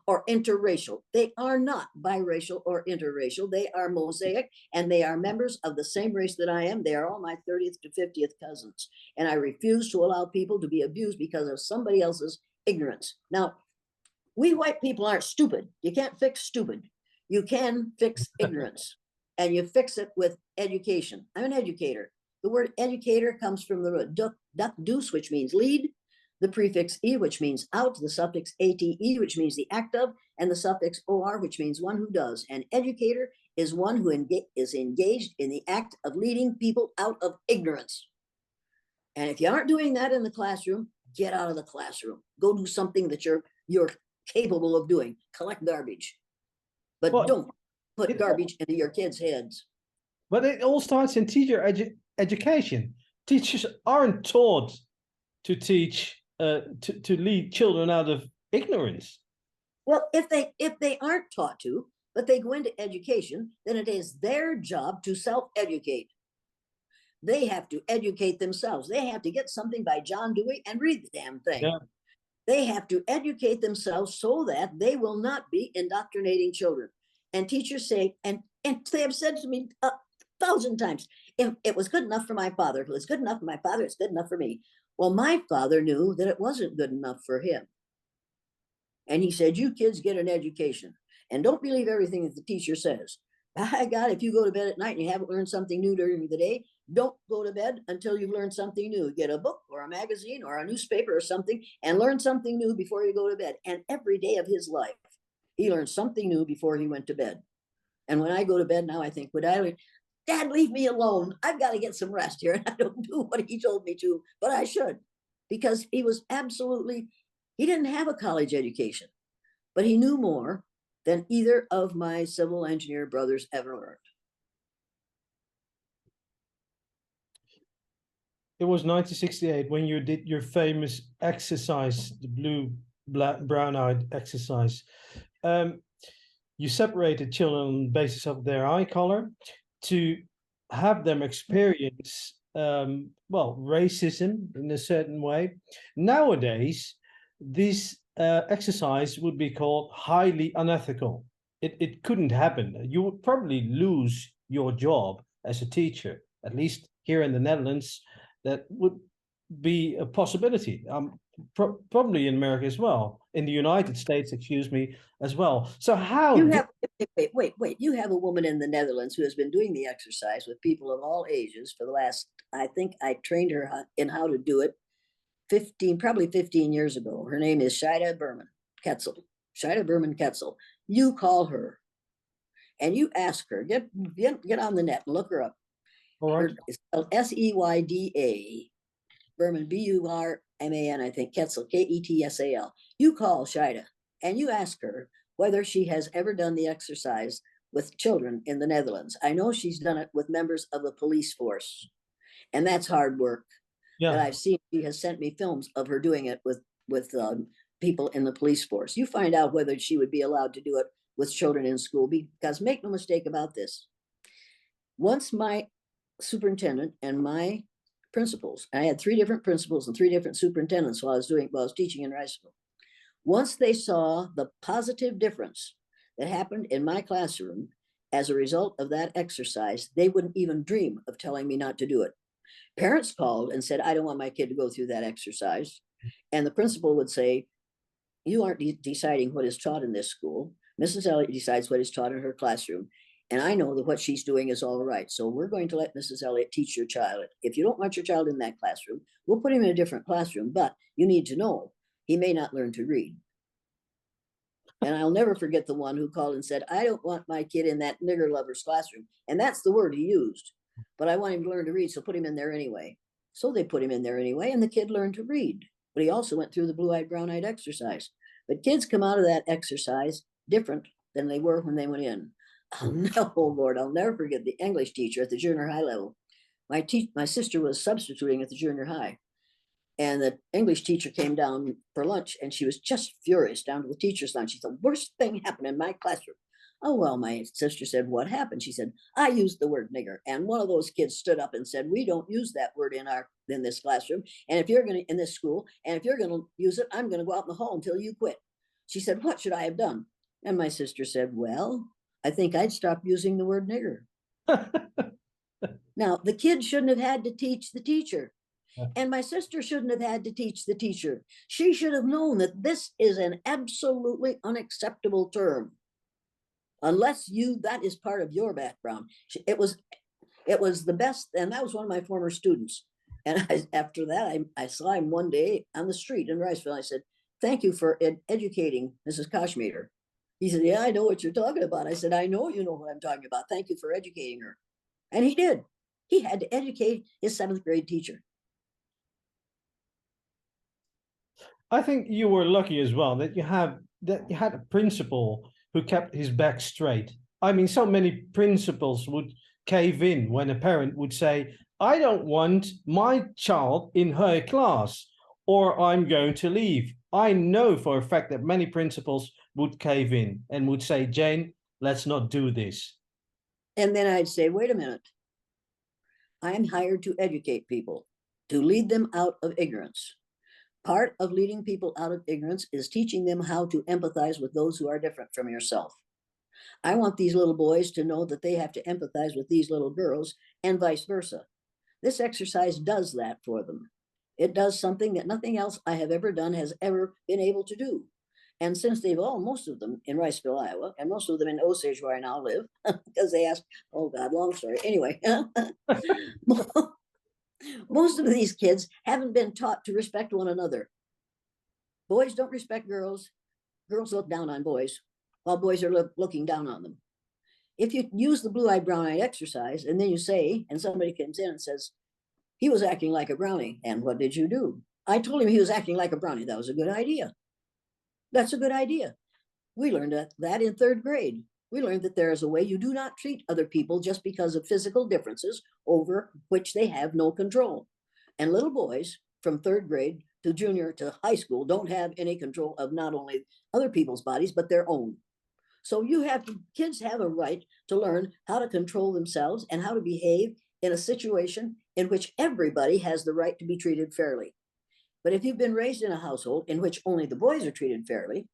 or interracial. They are not biracial or interracial. They are mosaic, and they are members of the same race that I am. They are all my 30th to 50th cousins. And I refuse to allow people to be abused because of somebody else's ignorance. Now, we white people aren't stupid. You can't fix stupid. You can fix ignorance, and you fix it with education. I'm an educator. The word educator comes from the root duck deuce, which means lead, the prefix e, which means out, the suffix ate, which means the act of, and the suffix or, which means one who does. An educator is one who is engaged in the act of leading people out of ignorance. And if you aren't doing that in the classroom, get out of the classroom. Go do something that you're capable of doing. Collect garbage, but don't put garbage into your kids' heads. But it all starts in teacher education. Teachers aren't taught to teach to lead children out of ignorance. Well, if they aren't taught to, but they go into education, then it is their job to self-educate. They have to educate themselves. They have to get something by John Dewey and read the damn thing. Yeah. They have to educate themselves so that they will not be indoctrinating children. And teachers say, and they have said to me 1,000 times, if it was good enough for my father, if it was good enough for my father, it's good enough for me. Well, my father knew that it wasn't good enough for him. And he said, you kids get an education and don't believe everything that the teacher says. By God, if you go to bed at night and you haven't learned something new during the day, don't go to bed until you've learned something new. Get a book or a magazine or a newspaper or something and learn something new before you go to bed. And every day of his life, he learned something new before he went to bed. And when I go to bed now, I think, Dad, leave me alone. I've got to get some rest here. And I don't do what he told me to, but I should, because he didn't have a college education, but he knew more than either of my civil engineer brothers ever learned. It was 1968 when you did your famous exercise, the blue, black, brown-eyed exercise. you separated children on the basis of their eye color to have them experience well, racism in a certain way. Nowadays, this exercise would be called highly unethical. It couldn't happen. You would probably lose your job as a teacher, at least here in the Netherlands. That would be a possibility. Probably in America as well, in the United States, excuse me, as well. So how You do have, wait. You have a woman in the Netherlands who has been doing the exercise with people of all ages for the last, I think I trained her in how to do it probably 15 years ago. Her name is Shida Berman Ketzel. Shida Berman Ketzel. You call her and you ask her, get on the net and look her up. all right? It's spelled Seyda Berman, Burman, I think, Ketzel, Ketsal. You call Shida and you ask her whether she has ever done the exercise with children in the Netherlands. I know she's done it with members of the police force, and that's hard work. That Yeah. I've seen. She has sent me films of her doing it with people in the police force. You find out whether she would be allowed to do it with children in school, because make no mistake about this. Once my superintendent and my principals, I had 3 different principals and 3 different superintendents while I was teaching in Riceville. Once they saw the positive difference that happened in my classroom as a result of that exercise, they wouldn't even dream of telling me not to do it. Parents called and said, I don't want my kid to go through that exercise. And the principal would say, you aren't deciding what is taught in this school. Mrs. Elliott decides what is taught in her classroom. And I know that what she's doing is all right. So we're going to let Mrs. Elliott teach your child. If you don't want your child in that classroom, we'll put him in a different classroom. But you need to know he may not learn to read. And I'll never forget the one who called and said, I don't want my kid in that nigger lover's classroom. And that's the word he used. But I want him to learn to read, so put him in there anyway. So they put him in there anyway, and the kid learned to read. But he also went through the blue-eyed, brown-eyed exercise. But kids come out of that exercise different than they were when they went in. Oh, Lord, I'll never forget the English teacher at the junior high level. My sister was substituting at the junior high. And the English teacher came down for lunch, and she was just furious down to the teacher's lunch. She said, the worst thing happened in my classroom. Oh, well, my sister said, what happened? She said, I used the word nigger. And one of those kids stood up and said, we don't use that word in this classroom. And if you're going to, in this school, and if you're going to use it, I'm going to go out in the hall until you quit. She said, what should I have done? And my sister said, well, I think I'd stop using the word nigger. Now, the kid shouldn't have had to teach the teacher. And my sister shouldn't have had to teach the teacher. She should have known that this is an absolutely unacceptable term. Unless that is part of your background. It was the best, and that was one of my former students. And after that, I saw him one day on the street in Riceville. I said, thank you for educating Mrs. Kashmir. He said, yeah, I know what you're talking about. I said, I know you know what I'm talking about. Thank you for educating her. And he did. He had to educate his 7th grade teacher. I think you were lucky as well that you had a principal who kept his back straight. I mean, so many principals would cave in when a parent would say, I don't want my child in her class, or I'm going to leave. I know for a fact that many principals would cave in and would say, Jane, let's not do this. And then I'd say, wait a minute. I'm hired to educate people, to lead them out of ignorance. Part of leading people out of ignorance is teaching them how to empathize with those who are different from yourself. I want these little boys to know that they have to empathize with these little girls and vice versa. This exercise does that for them. It does something that nothing else I have ever done has ever been able to do. And since most of them in Riceville, Iowa, and most of them in Osage where I now live, because they asked, oh God, long story. Anyway, most of these kids haven't been taught to respect one another. Boys don't respect girls. Girls look down on boys while boys are looking down on them. If you use the blue-eyed, brown-eyed exercise, and then you say, and somebody comes in and says, he was acting like a brownie, and what did you do? I told him he was acting like a brownie. That was a good idea. That's a good idea. We learned that in 3rd grade. We learned that there is a way you do not treat other people just because of physical differences over which they have no control. And little boys from 3rd grade to junior to high school don't have any control of not only other people's bodies, but their own. So kids have a right to learn how to control themselves and how to behave in a situation in which everybody has the right to be treated fairly. But if you've been raised in a household in which only the boys are treated fairly,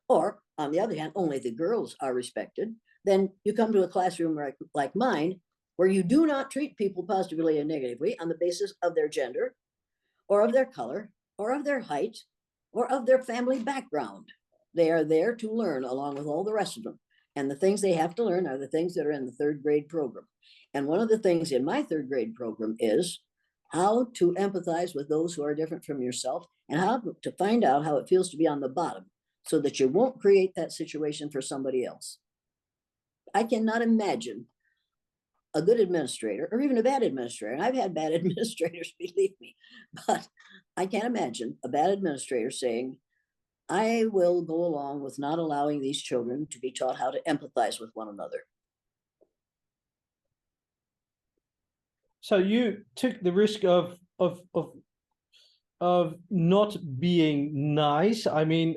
or on the other hand, only the girls are respected, then you come to a classroom like mine, where you do not treat people positively and negatively on the basis of their gender, or of their color, or of their height, or of their family background. They are there to learn along with all the rest of them. And the things they have to learn are the things that are in the third grade program. And one of the things in my third grade program is how to empathize with those who are different from yourself, and how to find out how it feels to be on the bottom, so that you won't create that situation for somebody else. I cannot imagine a good administrator, or even a bad administrator, and I've had bad administrators, believe me, but I can't imagine a bad administrator saying, I will go along with not allowing these children to be taught how to empathize with one another. So you took the risk of not being nice. I mean,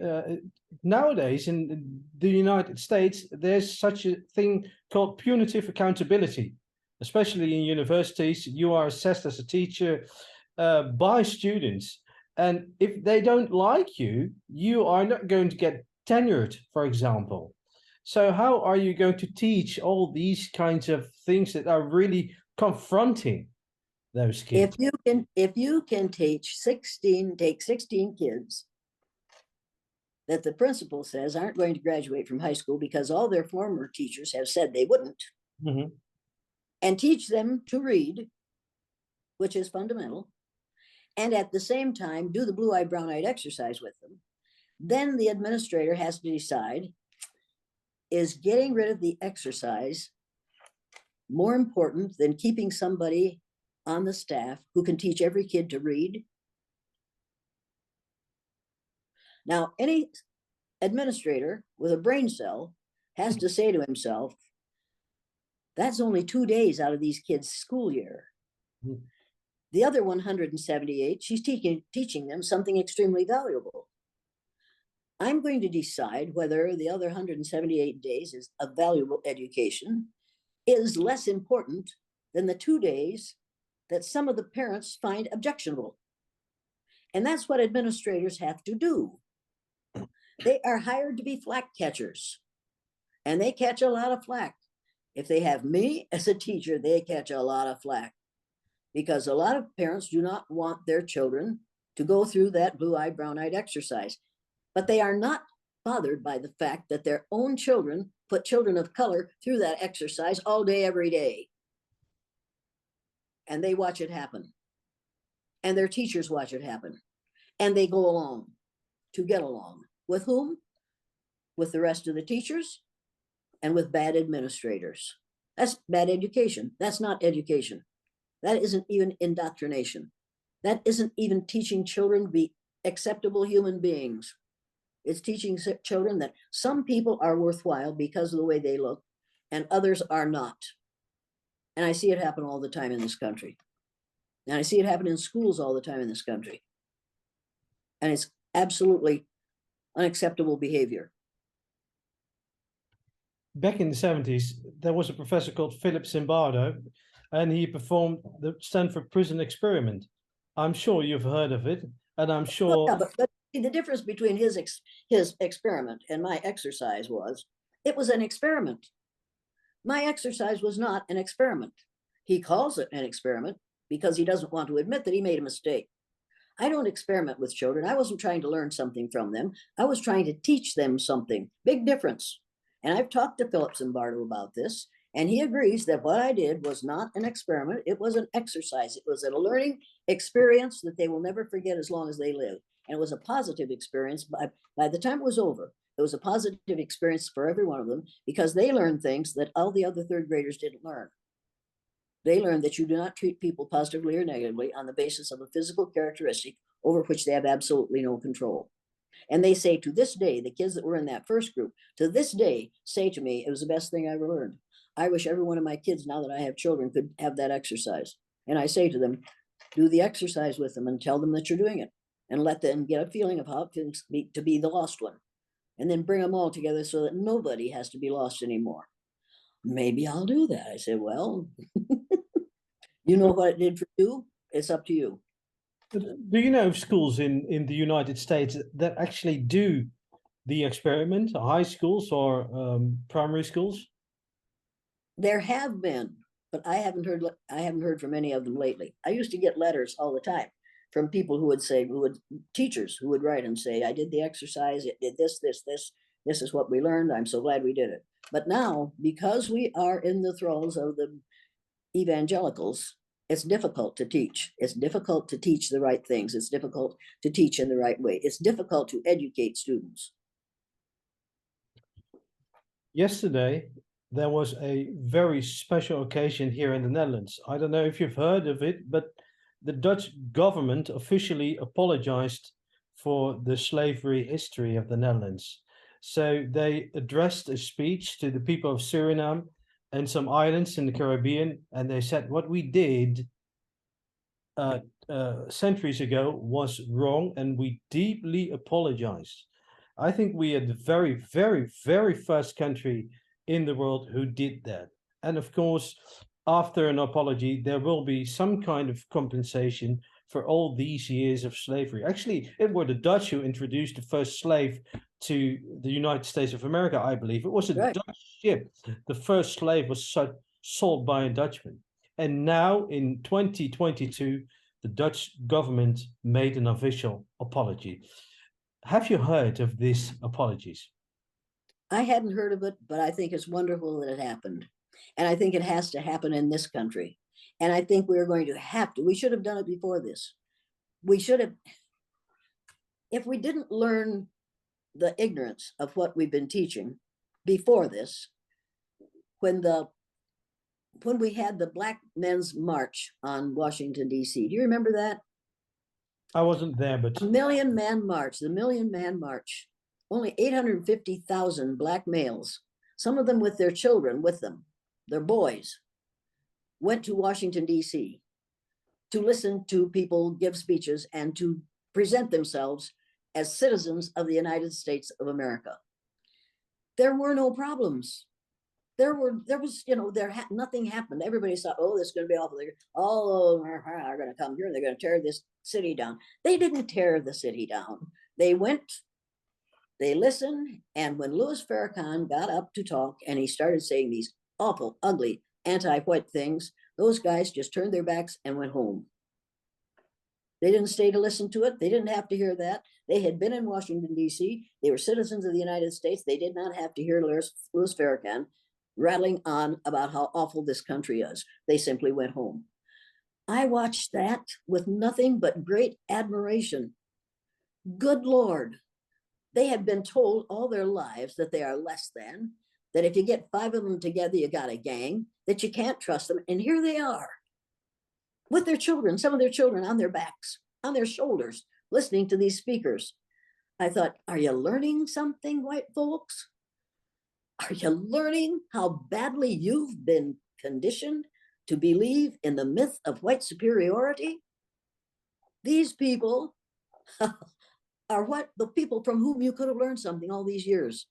nowadays in the United States, there's such a thing called punitive accountability, especially in universities. You are assessed as a teacher by students. And if they don't like you, you are not going to get tenured, for example. So how are you going to teach all these kinds of things that are really confronting those kids? If you can take 16 kids that the principal says aren't going to graduate from high school because all their former teachers have said they wouldn't, and teach them to read, which is fundamental, and at the same time do the blue-eyed, brown-eyed exercise with them, then the administrator has to decide, is getting rid of the exercise more important than keeping somebody on the staff who can teach every kid to read? Now, any administrator with a brain cell has to say to himself, that's only 2 days out of these kids' school year. The other 178, she's teaching them something extremely valuable. I'm going to decide whether the other 178 days is a valuable education is less important than the 2 days that some of the parents find objectionable. And that's what administrators have to do. They are hired to be flack catchers, and they catch a lot of flack. If they have me as a teacher, they catch a lot of flack, because a lot of parents do not want their children to go through that blue-eyed, brown-eyed exercise. But they are not bothered by the fact that their own children put children of color through that exercise all day, every day. And they watch it happen. And their teachers watch it happen. And they go along to get along. With whom? With the rest of the teachers and with bad administrators. That's bad education. That's not education. That isn't even indoctrination. That isn't even teaching children to be acceptable human beings. It's teaching children that some people are worthwhile because of the way they look, and others are not. And I see it happen all the time in this country. And I see it happen in schools all the time in this country. And it's absolutely unacceptable behavior. Back in the 70s, there was a professor called Philip Zimbardo, and he performed the Stanford Prison Experiment. I'm sure you've heard of it, and I'm sure... Well, yeah, but the difference between his experiment and my exercise was, it was an experiment. My exercise was not an experiment. He calls it an experiment because he doesn't want to admit that he made a mistake. I don't experiment with children. I wasn't trying to learn something from them. I was trying to teach them something. Big difference. And I've talked to Philip Zimbardo about this, and he agrees that what I did was not an experiment. It was an exercise. It was a learning experience that they will never forget as long as they live. And it was a positive experience. By the time it was over, it was a positive experience for every one of them, because they learned things that all the other third graders didn't learn. They learned that you do not treat people positively or negatively on the basis of a physical characteristic over which they have absolutely no control. And they say to this day, the kids that were in that first group, to this day, say to me, it was the best thing I ever learned. I wish every one of my kids, now that I have children, could have that exercise. And I say to them, do the exercise with them and tell them that you're doing it, and let them get a feeling of how it feels to be the lost one. and then bring them all together so that nobody has to be lost anymore. Maybe I'll do that. I said, well, you know what it did for you? It's up to you. Do you know of schools in the United States that actually do the experiment, high schools or primary schools? There have been, but I haven't heard from any of them lately. I used to get letters all the time from people who would say, teachers who would write and say, I did the exercise, it did this is what we learned. I'm so glad we did it. But now, because we are in the thralls of the evangelicals, it's difficult to teach. It's difficult to teach the right things. It's difficult to teach in the right way. It's difficult to educate students. Yesterday, there was a very special occasion here in the Netherlands. I don't know if you've heard of it, but the Dutch government officially apologized for the slavery history of the Netherlands. So they addressed a speech to the people of Suriname and some islands in the Caribbean, and they said what we did centuries ago was wrong, and we deeply apologize. I think we are the very, very, very first country in the world who did that. And of course, after an apology, there will be some kind of compensation for all these years of slavery. Actually, it were the Dutch who introduced the first slave to the United States of America, I believe. It was a Right. Dutch ship. The first slave was sold by a Dutchman. And now in 2022, the Dutch government made an official apology. Have you heard of these apologies? I hadn't heard of it, but I think it's wonderful that it happened. And I think it has to happen in this country. And I think we're going to have to, we should have done it before this. We should have, if we didn't learn the ignorance of what we've been teaching before this, when we had the Black Men's March on Washington, D.C. Do you remember that? I wasn't there, but A Million Man March, the Million Man March. Only 850,000 Black males, some of them with their children with them, their boys, went to Washington, D.C. to listen to people give speeches and to present themselves as citizens of the United States of America. There were no problems. Nothing happened. Everybody thought, oh, this is going to be awful. They're going to come here and they're going to tear this city down. They didn't tear the city down. They went, they listened, and when Louis Farrakhan got up to talk and he started saying these awful, ugly, anti-white things, those guys just turned their backs and went home. They didn't stay to listen to it. They didn't have to hear that. They had been in Washington, D.C. They were citizens of the United States. They did not have to hear Louis Farrakhan rattling on about how awful this country is. They simply went home. I watched that with nothing but great admiration. Good Lord. They have been told all their lives that they are less than, that if you get 5 of them together, you got a gang, that you can't trust them. And here they are with their children, some of their children on their backs, on their shoulders, listening to these speakers. I thought, are you learning something, white folks? Are you learning how badly you've been conditioned to believe in the myth of white superiority? These people are what the people from whom you could have learned something all these years.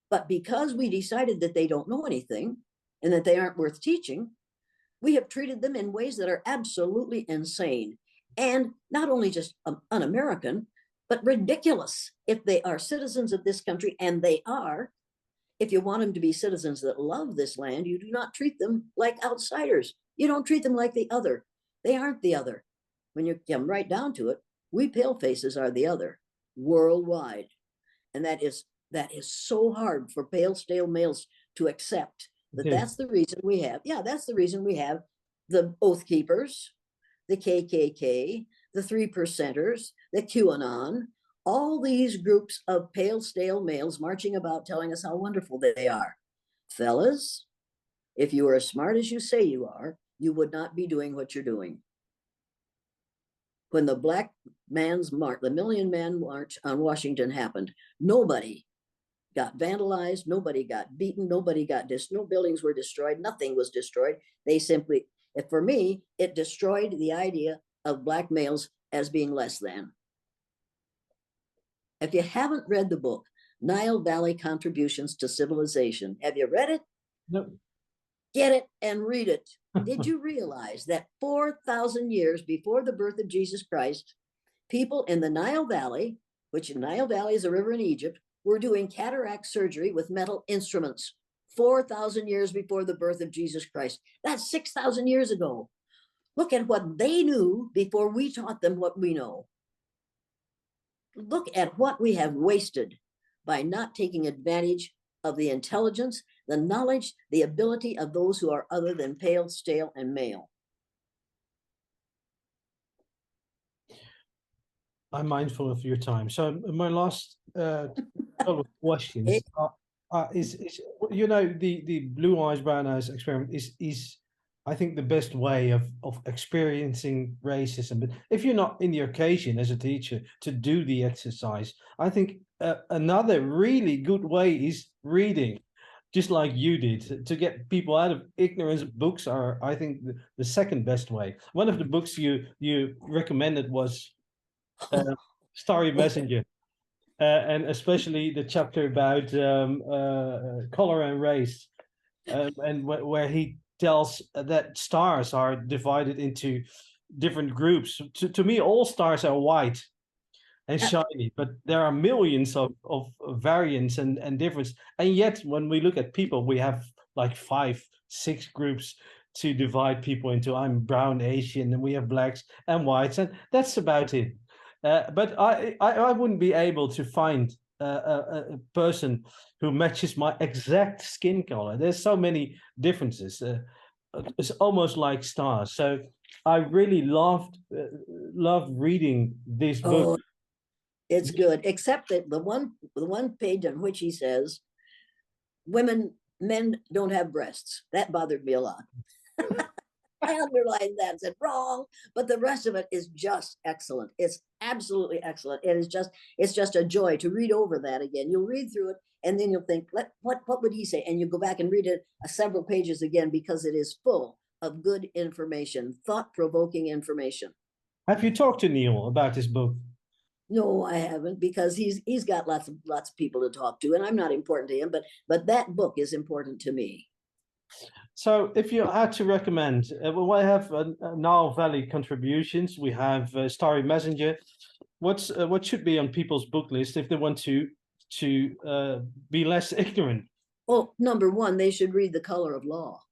But because we decided that they don't know anything and that they aren't worth teaching, we have treated them in ways that are absolutely insane and not only just un-American, but ridiculous. If they are citizens of this country, and they are, if you want them to be citizens that love this land, you do not treat them like outsiders. You don't treat them like the other. They aren't the other. When you come right down to it, we palefaces are the other worldwide. And that is so hard for pale, stale males to accept. That's the reason we have, that's the reason we have the Oath Keepers, the KKK, the 3%ers, the QAnon, all these groups of pale, stale males marching about telling us how wonderful they are. Fellas, if you are as smart as you say you are, you would not be doing what you're doing. When the Black Man's March, the Million Man March on Washington happened, nobody got vandalized, nobody got beaten, nobody got no buildings were destroyed, nothing was destroyed. They simply, for me, it destroyed the idea of Black males as being less than. If you haven't read the book, Nile Valley Contributions to Civilization. Have you read it? No. Get it and read it. Did you realize that 4,000 years before the birth of Jesus Christ, people in the Nile Valley, which Nile Valley is a river in Egypt, were doing cataract surgery with metal instruments 4,000 years before the birth of Jesus Christ? That's 6,000 years ago. Look at what they knew before we taught them what we know. Look at what we have wasted by not taking advantage of the intelligence, the knowledge, the ability of those who are other than pale, stale, and male. I'm mindful of your time. So my last couple of questions is you know, the blue eyes brown eyes experiment is I think the best way of experiencing racism. But if you're not in the occasion as a teacher to do the exercise, I think another really good way is reading, just like you did, to get people out of ignorance. Books are, I think, the second best way. One of the books you recommended was Starry Messenger, and especially the chapter about color and race, and where he tells that stars are divided into different groups. To me, all stars are white and shiny, but there are millions of variants and difference. And yet, when we look at people, we have like 5, 6 groups to divide people into. I'm brown, Asian, and we have blacks and whites, and that's about it. But I wouldn't be able to find a person who matches my exact skin color. There's so many differences. It's almost like stars. So I really loved reading this book. Oh, it's good, except that the one page on which he says men don't have breasts. That bothered me a lot. I underlined that and said wrong, but the rest of it is just excellent. It's absolutely excellent. It's just a joy to read over that again. You'll read through it and then you'll think, what would he say? And you go back and read it several pages again because it is full of good information, thought-provoking information. Have you talked to Neil about this book? No, I haven't, because he's got lots of people to talk to, and I'm not important to him, but that book is important to me. So if you had to recommend, well, I have Nile Valley Contributions. We have Starry Messenger. What should be on people's book list if they want to be less ignorant? Well, number one, they should read The Color of Law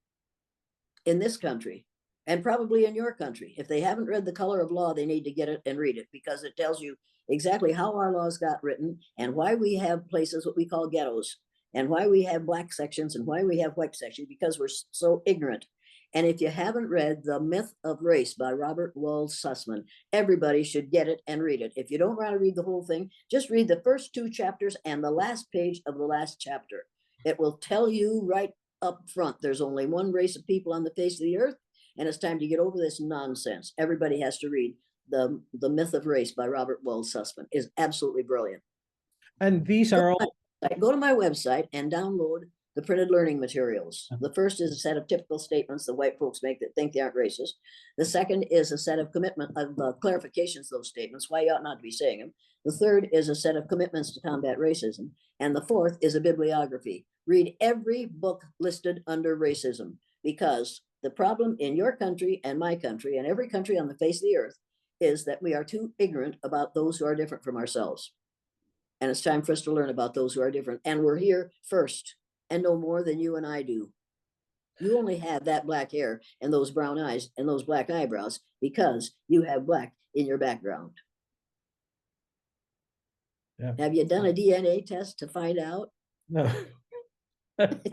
in this country, and probably in your country. If they haven't read The Color of Law, they need to get it and read it, because it tells you exactly how our laws got written and why we have places what we call ghettos, and why we have black sections and why we have white sections, because we're so ignorant. And if you haven't read The Myth of Race by Robert Wald Sussman, everybody should get it and read it. If you don't want to read the whole thing, just read the first 2 chapters and the last page of the last chapter. It will tell you right up front, there's only one race of people on the face of the earth, and it's time to get over this nonsense. Everybody has to read the Myth of Race by Robert Wald Sussman. Is absolutely brilliant. And these are all. Go to my website and download the printed learning materials. The first is a set of typical statements that white folks make that think they aren't racist. The second is a set of clarifications of those statements, why you ought not to be saying them. The third is a set of commitments to combat racism. And the fourth is a bibliography. Read every book listed under racism, because the problem in your country and my country and every country on the face of the earth is that we are too ignorant about those who are different from ourselves. And it's time for us to learn about those who are different. And we're here first and know more than you and I do. You only have that black hair and those brown eyes and those black eyebrows because you have black in your background. Yeah. Have you done a DNA test to find out? No.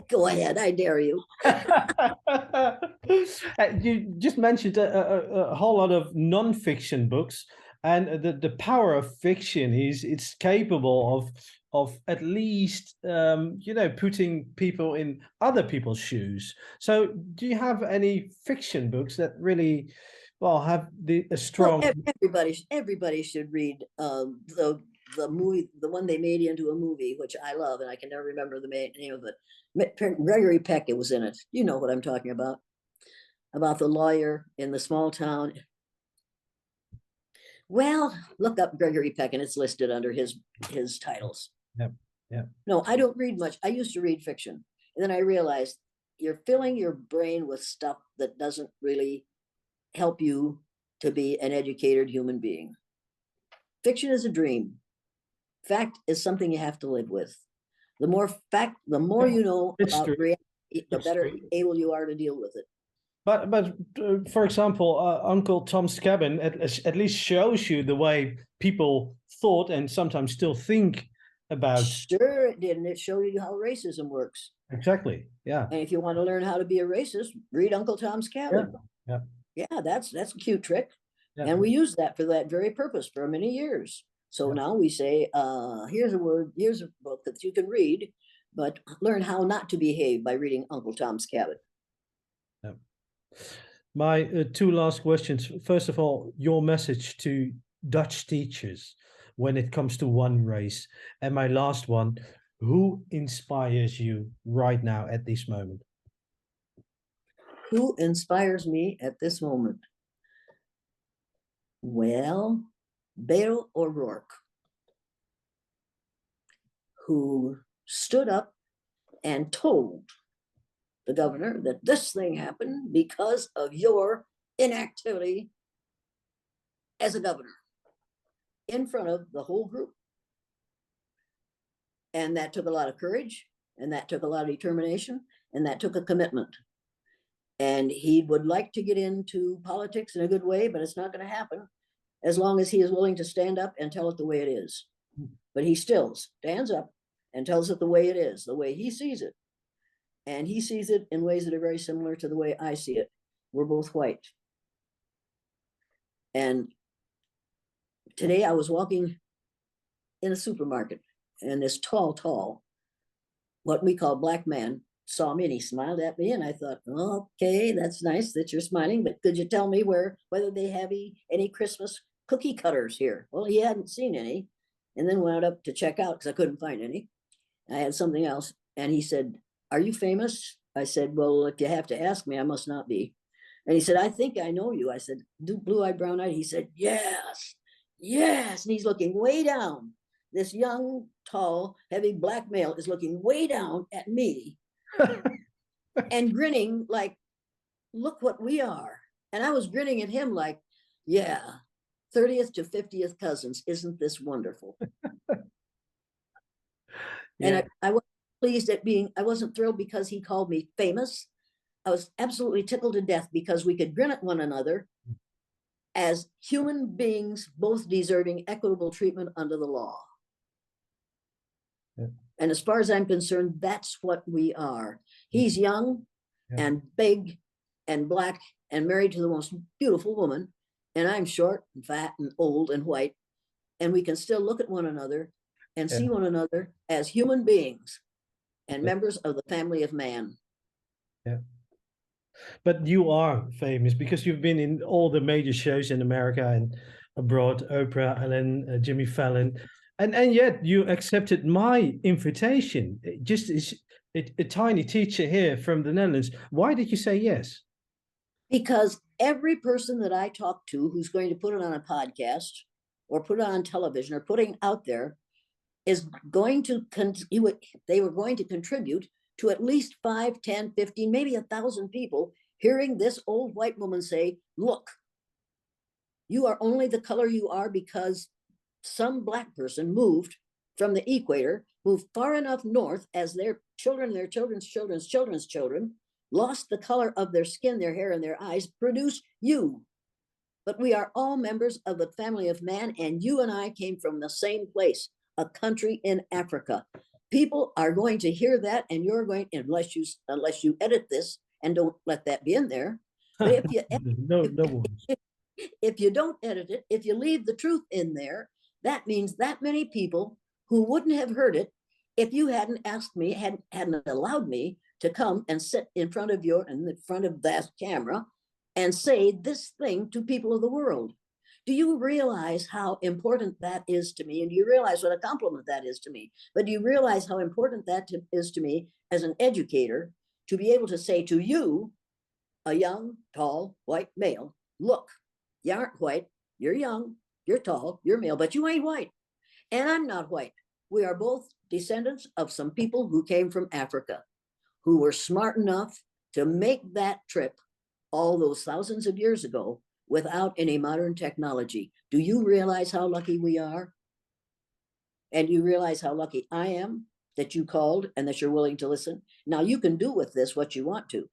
Go ahead, I dare you. You just mentioned a whole lot of non-fiction books, and the power of fiction is it's capable of at least putting people in other people's shoes. So do you have any fiction books that really have a strong? Well, everybody should read the movie, the one they made into a movie, which I love, and I can never remember the name of it. Gregory Peck, it was in it. You know what I'm talking about the lawyer in the small town. Well, look up Gregory Peck, and it's listed under his titles. Yeah. Yeah. No, I don't read much. I used to read fiction. And then I realized you're filling your brain with stuff that doesn't really help you to be an educated human being. Fiction is a dream. Fact is something you have to live with. The more Yeah, you know it's about true. reality, the It's better true. able you are to deal with it. But for example, Uncle Tom's Cabin at least shows you the way people thought and sometimes still think about. Sure, it did, and it showed you how racism works. Exactly. Yeah. And if you want to learn how to be a racist, read Uncle Tom's Yeah. Cabin. Yeah. Yeah, that's a cute trick. Yeah. And we use that for that very purpose for many years. So Yeah. now we say, here's a word, here's a book that you can read, but learn how not to behave by reading Uncle Tom's Cabin. Yeah. My two last questions. First of all, your message to Dutch teachers when it comes to one race. And my last one, who inspires you right now at this moment? Who inspires me at this moment? Well, Beto O'Rourke, who stood up and told the governor that this thing happened because of your inactivity as a governor in front of the whole group. And that took a lot of courage, and that took a lot of determination, and that took a commitment. And he would like to get into politics in a good way, but it's not going to happen as long as he is willing to stand up and tell it the way it is. But he still stands up and tells it the way it is, the way he sees it. And he sees it in ways that are very similar to the way I see it. We're both white. And today I was walking in a supermarket, and this tall, what we call black man saw me and he smiled at me, and I thought, okay, that's nice that you're smiling, but could you tell me whether they have any Christmas cookie cutters here? Well, he hadn't seen any, and then went up to check out because I couldn't find any. I had something else, and he said, "Are you famous?" I said, "Well, if you have to ask me, I must not be." And he said, "I think I know you." I said, "Blue-eyed, brown-eyed?" He said, "Yes, yes." And he's looking way down. This young, tall, heavy black male is looking way down at me and grinning like, "Look what we are." And I was grinning at him like, "Yeah, 30th to 50th cousins. Isn't this wonderful?" And Yeah. I wasn't pleased at I wasn't thrilled because he called me famous. I was absolutely tickled to death because we could grin at one another as human beings, both deserving equitable treatment under the law. Yeah. And as far as I'm concerned, that's what we are. He's young Yeah. and big and black and married to the most beautiful woman. And I'm short and fat and old and white. And we can still look at one another and Yeah. see one another as human beings and Yeah. members of the family of man. Yeah. But you are famous because you've been in all the major shows in America and abroad, Oprah, Ellen, Jimmy Fallon, and yet you accepted my invitation. Just as a tiny teacher here from the Netherlands. Why did you say yes? Because every person that I talk to who's going to put it on a podcast or put it on television or putting out there is going to, they were going to contribute to at least 5, 10, 15, maybe 1,000 people hearing this old white woman say, "Look, you are only the color you are because some black person moved from the equator, moved far enough north as their children, their children's children's children's children, lost the color of their skin, their hair, and their eyes, produced you. But we are all members of the family of man, and you and I came from the same place, a country in Africa." People are going to hear that, and you're going, unless you edit this and don't let that be in there. But No, no worries. if you don't edit it, if you leave the truth in there, that means that many people who wouldn't have heard it if you hadn't asked me, hadn't allowed me to come and sit in front of that camera and say this thing to people of the world. Do you realize how important that is to me? And do you realize what a compliment that is to me? But do you realize how important that is to me as an educator to be able to say to you, a young, tall, white male, "Look, you aren't white, you're young, you're tall, you're male, but you ain't white. And I'm not white. We are both descendants of some people who came from Africa, who were smart enough to make that trip all those thousands of years ago without any modern technology. Do you realize how lucky we are? And you realize how lucky I am that you called and that you're willing to listen. Now you can do with this what you want to,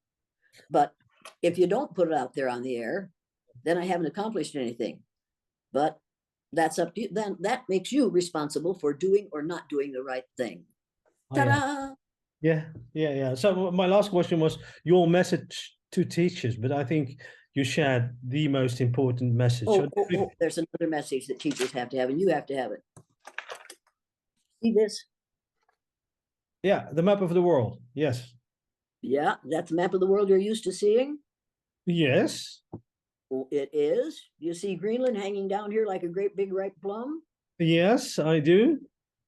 but if you don't put it out there on the air, then I haven't accomplished anything. But that's up to you. Then that makes you responsible for doing or not doing the right thing. Oh, yeah. Ta-da! Yeah. So my last question was your message to teachers, but I think you shared the most important message. Oh, there's another message that teachers have to have, and you have to have it. See this? Yeah, the map of the world. Yes. Yeah, that's the map of the world you're used to seeing. Yes. Well, it is. You see Greenland hanging down here like a great big ripe plum? Yes, I do.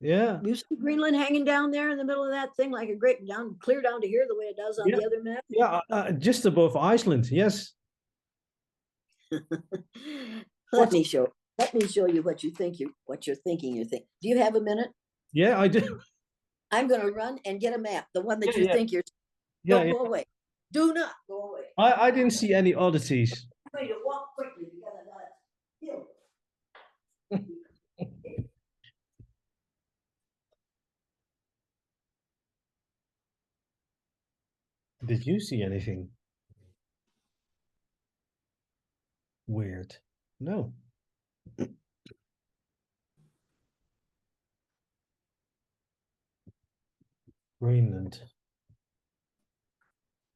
Yeah. You see Greenland hanging down there in the middle of that thing like a great down, clear down to here the way it does on Yeah. the other map? Yeah, just above Iceland. Yes. Let me show you what you think what you're thinking. Do you have a minute? Yeah, I do. I'm going to run and get a map, the one that you Yeah. think you're. Don't go away. Do not go away. I didn't see any oddities. I'm going to walk quickly because I got to kill. Did you see anything weird? No. Greenland.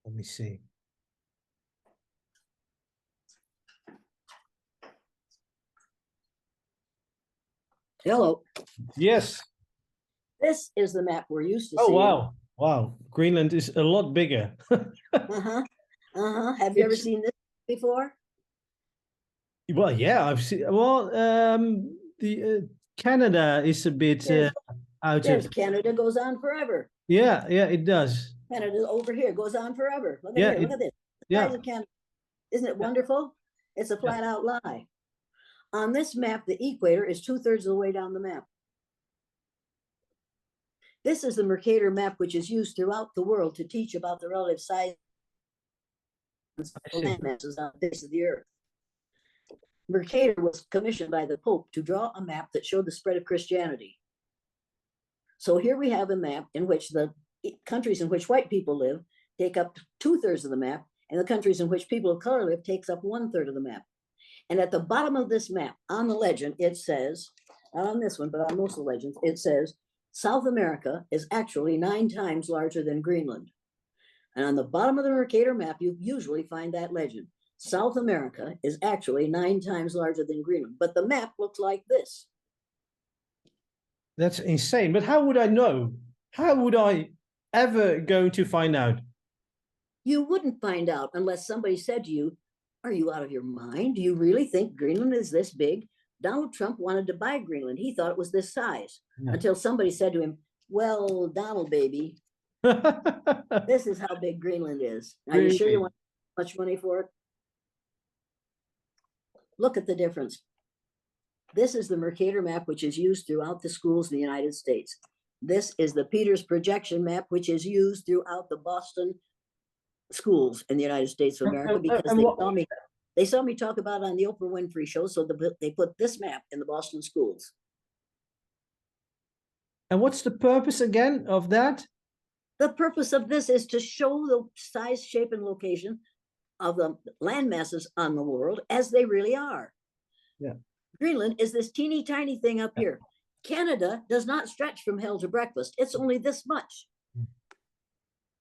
Let me see. Hello. Yes. This is the map we're used to Oh, seeing. wow. Wow. Greenland is a lot bigger. Have you ever seen this before? Well, yeah, I've seen. Well, the Canada is a bit out of. Canada goes on forever. Yeah, it does. Canada over here goes on forever. Look at Yeah, here. Look at this. The size of Canada. Isn't it wonderful? It's a flat out lie. On this map, the equator is 2/3 of the way down the map. This is the Mercator map, which is used throughout the world to teach about the relative size of land masses on the face of the earth. Mercator was commissioned by the Pope to draw a map that showed the spread of Christianity. So here we have a map in which the countries in which white people live take up 2/3 of the map, and the countries in which people of color live takes up 1/3 of the map. And at the bottom of this map, on the legend, it says, not on this one, but on most of the legends, it says, South America is actually 9 times larger than Greenland. And on the bottom of the Mercator map, you usually find that legend. South America is actually 9 times larger than Greenland, but the map looks like this. That's insane. But how would I know? How would I ever go to find out? You wouldn't find out unless somebody said to you, are you out of your mind? Do you really think Greenland is this big? Donald Trump wanted to buy Greenland. He thought it was this size until somebody said to him, well, Donald, baby, this is how big Greenland is. Are you sure you want much money for it? Look at the difference. This is the Mercator map, which is used throughout the schools in the United States. This is the Peters projection map, which is used throughout the Boston schools in the United States of America, because they saw me talk about it on the Oprah Winfrey Show, so they put this map in the Boston schools. And what's the purpose again of that? The purpose of this is to show the size, shape, and location of the land masses on the world as they really are. Yeah. Greenland is this teeny tiny thing up here. Canada does not stretch from hell to breakfast. It's only this much.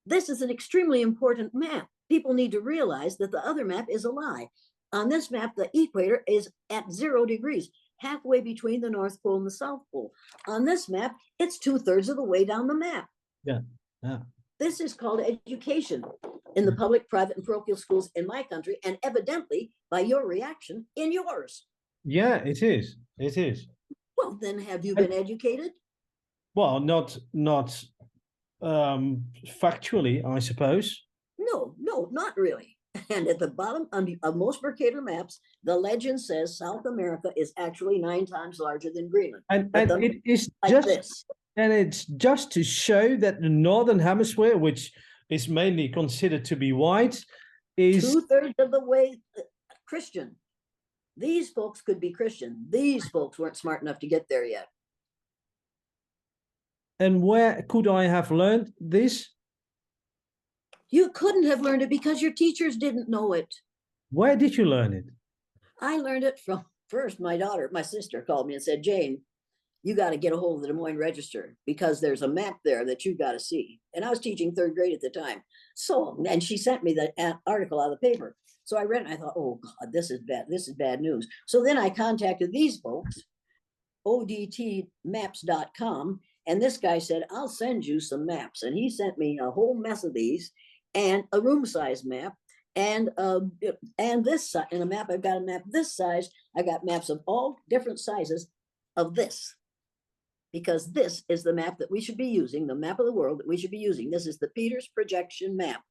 This is an extremely important map. People need to realize that the other map is a lie. On this map, the equator is at 0 degrees, halfway between the North Pole and the South Pole. On this map, it's 2/3 of the way down the map. Yeah. This is called education in the public, private, and parochial schools in my country, and evidently by your reaction in yours. Yeah, it is. It is. Well, then have you been educated? Well, not factually, I suppose. No, not really. And at the bottom of most Mercator maps, the legend says South America is actually 9 times larger than Greenland. And it is like just this. And it's just to show that the Northern Hemisphere, which is mainly considered to be white, is 2/3 of the way Christian. These folks could be Christian. These folks weren't smart enough to get there yet. and where could I have learned this? You couldn't have learned it because your teachers didn't know it. Where did you learn it? I learned it from first my sister called me and said, Jane, you got to get a hold of the Des Moines Register because there's a map there that you got to see. And I was teaching 3rd grade at the time. So, and she sent me the article out of the paper. So I read it and I thought, oh God, this is bad. This is bad news. So then I contacted these folks, odtmaps.com. And this guy said, I'll send you some maps. And he sent me a whole mess of these and a room size map and this size, and a map. I've got a map this size. I got maps of all different sizes of this, because this is the map that we should be using, the map of the world that we should be using. This is the Peters projection map.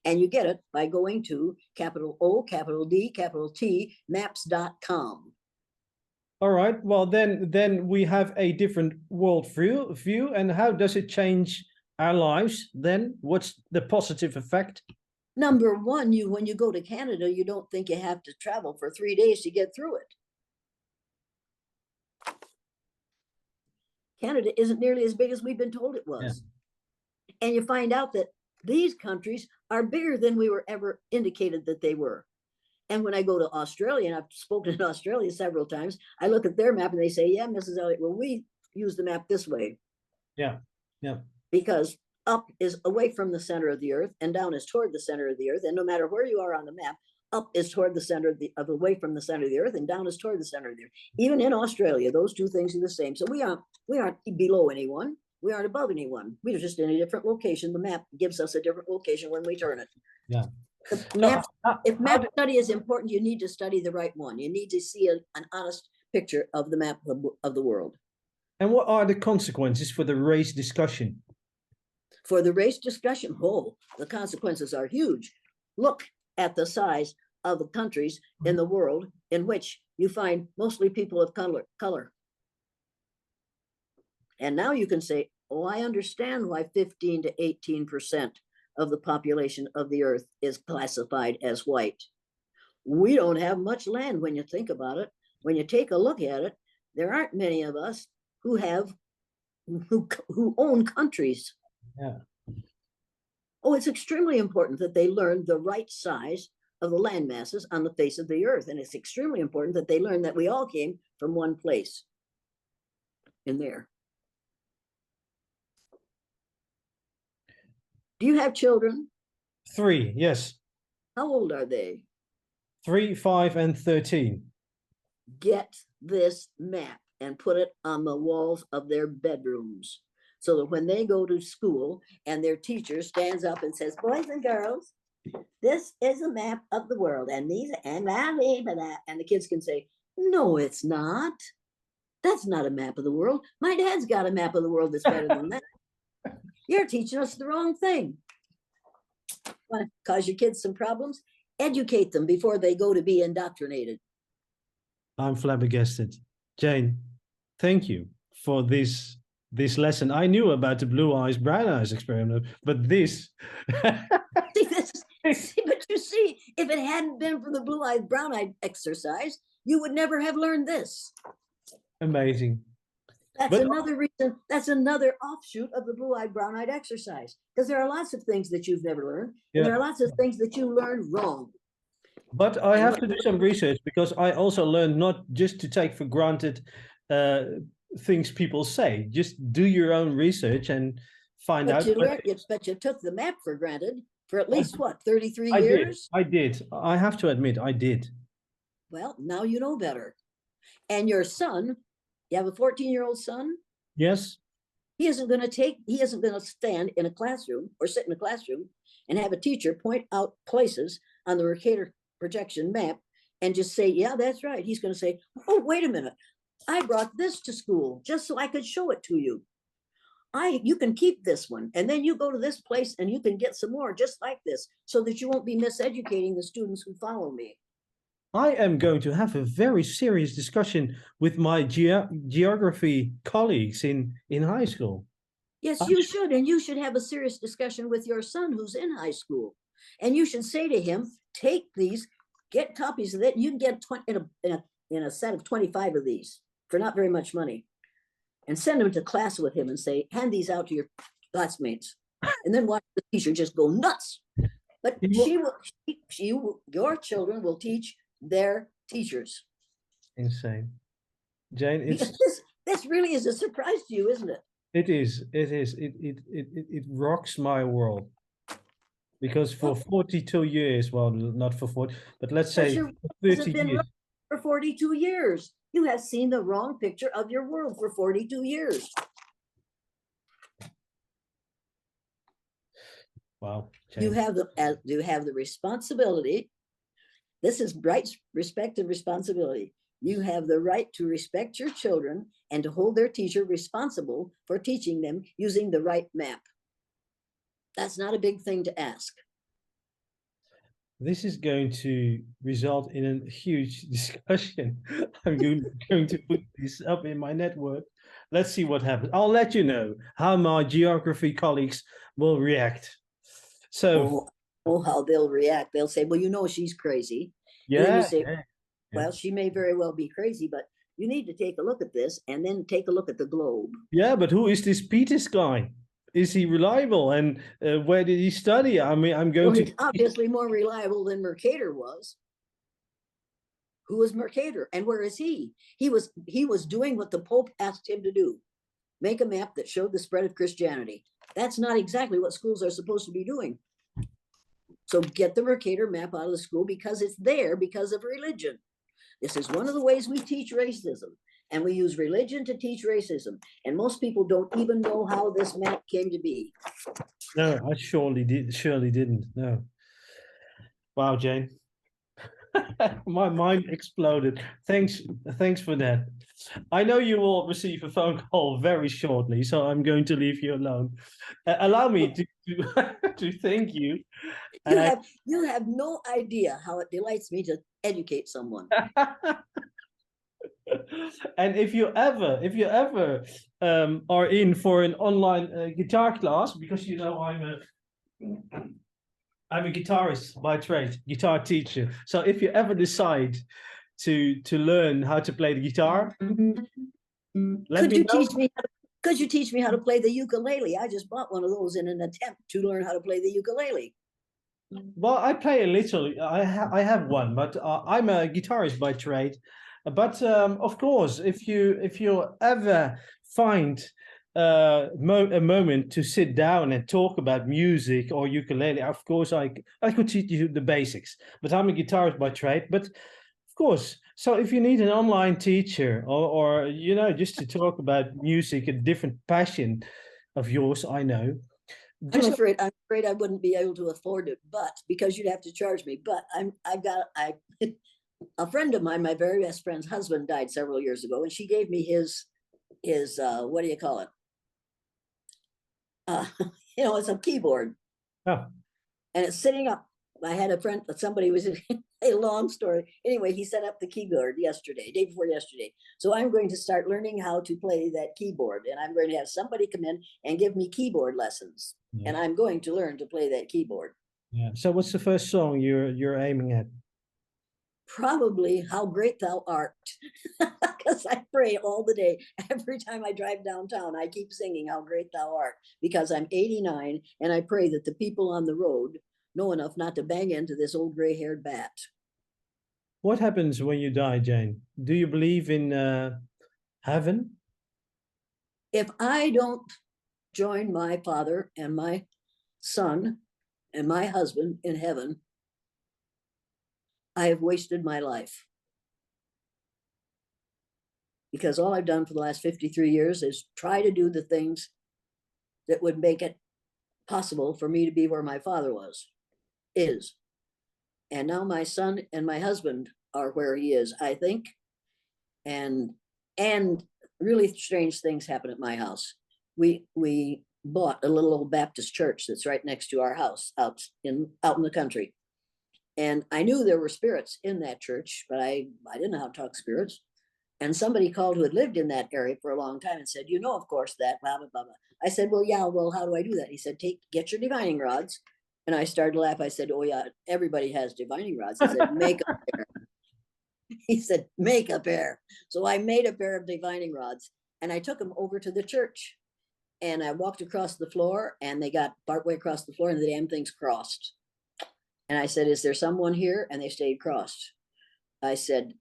And you get it by going to capital O, capital D, capital T, maps.com. All right. Well, then we have a different world view. And how does it change our lives then? What's the positive effect? Number one, when you go to Canada, you don't think you have to travel for 3 days to get through it. Canada isn't nearly as big as we've been told it was. Yeah. And you find out that these countries are bigger than we were ever indicated that they were. And when I go to Australia, and I've spoken in Australia several times, I look at their map and they say, yeah, Mrs. Elliott, well, we use the map this way. Yeah, yeah. Because up is away from the center of the earth and down is toward the center of the earth. And no matter where you are on the map, up is toward the center of away from the center of the earth, and down is toward the center of the earth. Even in Australia, those two things are the same. So we aren't below anyone. We aren't above anyone. We're just in a different location. The map gives us a different location when we turn it. Yeah. If map study is important, you need to study the right one. You need to see an honest picture of the map of the world. And what are the consequences for the race discussion? For the race discussion, the consequences are huge. Look at the size of the countries in the world in which you find mostly people of color. And now you can say, oh, I understand why 15 to 18% of the population of the earth is classified as white. We don't have much land when you think about it. When you take a look at it, there aren't many of us who own countries. Yeah. Oh, it's extremely important that they learn the right size of the land masses on the face of the earth. And it's extremely important that they learn that we all came from one place in there. Do you have children? 3, yes. How old are they? 3, 5, and 13. Get this map and put it on the walls of their bedrooms, so that when they go to school and their teacher stands up and says, boys and girls, this is a map of the world, and these, and that, and the kids can say, no, it's not. That's not a map of the world. My dad's got a map of the world that's better than that. You're teaching us the wrong thing. Want to cause your kids some problems? Educate them before they go to be indoctrinated. I'm flabbergasted. Jane, thank you for this lesson. I knew about the blue eyes, brown eyes experiment, but this. But you see, if it hadn't been for the blue-eyed, brown-eyed exercise, you would never have learned this. Amazing. That's another reason. That's another offshoot of the blue-eyed, brown-eyed exercise, because there are lots of things that you've never learned, and there are lots of things that you learned wrong. But I have to do some research, because I also learned not just to take for granted things people say. Just do your own research and find out. But you took the map for granted for at least, what, 33 years? I did. I have to admit, I did. Well, now you know better. And your son, you have a 14-year-old son? Yes. He isn't going to stand in a classroom or sit in a classroom and have a teacher point out places on the Mercator projection map and just say, yeah, that's right. He's going to say, oh, wait a minute. I brought this to school just so I could show it to you. You can keep this one, and then you go to this place and you can get some more just like this, so that you won't be miseducating the students who follow me. I am going to have a very serious discussion with my geography colleagues in high school. Yes, I you should. And you should have a serious discussion with your son who's in high school. And you should say to him, take these, get copies of that. You can get 20 in a set of 25 of these for not very much money, and send them to class with him and say, hand these out to your classmates. And then watch the teacher just go nuts. But your children will teach their teachers. insane. Jane, Because it's this really is a surprise to you, isn't it? it is, it rocks my world. Because for Well, 42 years, well, not for 40, but let's because say your world 30 hasn't been years. right for 42 years. You have seen the wrong picture of your world for 42 years. Wow, You Jane. have the responsibility. This is right, respect and responsibility. You have the right to respect your children and to hold their teacher responsible for teaching them using the right map. That's not a big thing to ask. This is going to result in a huge discussion. I'm going to put this up in my network. Let's see what happens. I'll let you know how my geography colleagues will react. So, Oh, oh, how they'll react. They'll say, well, you know, she's crazy. And then you yeah, say, yeah, yeah. well, she may very well be crazy, but you need to take a look at this and then take a look at the globe. Yeah, but who is this Peters guy? Is he reliable? And where did he study? I mean, I'm going Well, to. he's obviously more reliable than Mercator was. Who is Mercator and where is he? He was doing what the Pope asked him to do: make a map that showed the spread of Christianity. That's not exactly what schools are supposed to be doing. So get the Mercator map out of the school because it's there because of religion. This is one of the ways we teach racism. And we use religion to teach racism. And most people don't even know how this map came to be. No, I surely didn't. No. Wow, Jane. My mind exploded. Thanks for that. I know you will receive a phone call very shortly, so I'm going to leave you alone. Allow me to thank you. You And have you have no idea how it delights me to educate someone. and if you ever are in for an online guitar class, because you know I'm a guitarist by trade, guitar teacher. So if you ever decide to learn how to play the guitar, let Could me you know. teach me? Could you teach me how to play the ukulele? I just bought one of those in an attempt to learn how to play the ukulele. Well, I play a little. I have one, but I'm a guitarist by trade. But of course, if you ever find a moment to sit down and talk about music or ukulele, of course I could teach you the basics. But I'm a guitarist by trade. But of course, so if you need an online teacher or just to talk about music, a different passion of yours, I know. Just I'm afraid I wouldn't be able to afford it, but because you'd have to charge me. But I a friend of mine, my very best friend's husband died several years ago, and she gave me his what do you call it? Uh, it's a keyboard, oh, and it's sitting up. I had a friend, somebody was a long story. Anyway, he set up the keyboard yesterday, day before yesterday. So I'm going to start learning how to play that keyboard, and I'm going to have somebody come in and give me keyboard lessons, yeah. and I'm going to learn to play that keyboard. Yeah. So what's the first song you're aiming at? Probably How Great Thou Art, because I pray all the day. Every time I drive downtown, I keep singing How Great Thou Art, because I'm 89 and I pray that the people on the road know enough not to bang into this old gray-haired bat. What happens when you die, Jane? Do you believe in heaven? If I don't join my father and my son and my husband in heaven, I have wasted my life. Because all I've done for the last 53 years is try to do the things that would make it possible for me to be where my father is. And now my son and my husband are where he is, I think. And really strange things happen at my house. We bought a little old Baptist church that's right next to our house out in the country. And I knew there were spirits in that church, but I didn't know how to talk spirits. And somebody called who had lived in that area for a long time and said, you know, of course, that blah, blah, blah, blah. I said, well, yeah, well, how do I do that? He said, get your divining rods. And I started to laugh. I said, oh, yeah, everybody has divining rods. He said, make a pair. He said, make a pair. So I made a pair of divining rods and I took them over to the church. And I walked across the floor and they got partway across the floor and the damn things crossed. And I said, is there someone here? And they stayed crossed. I said,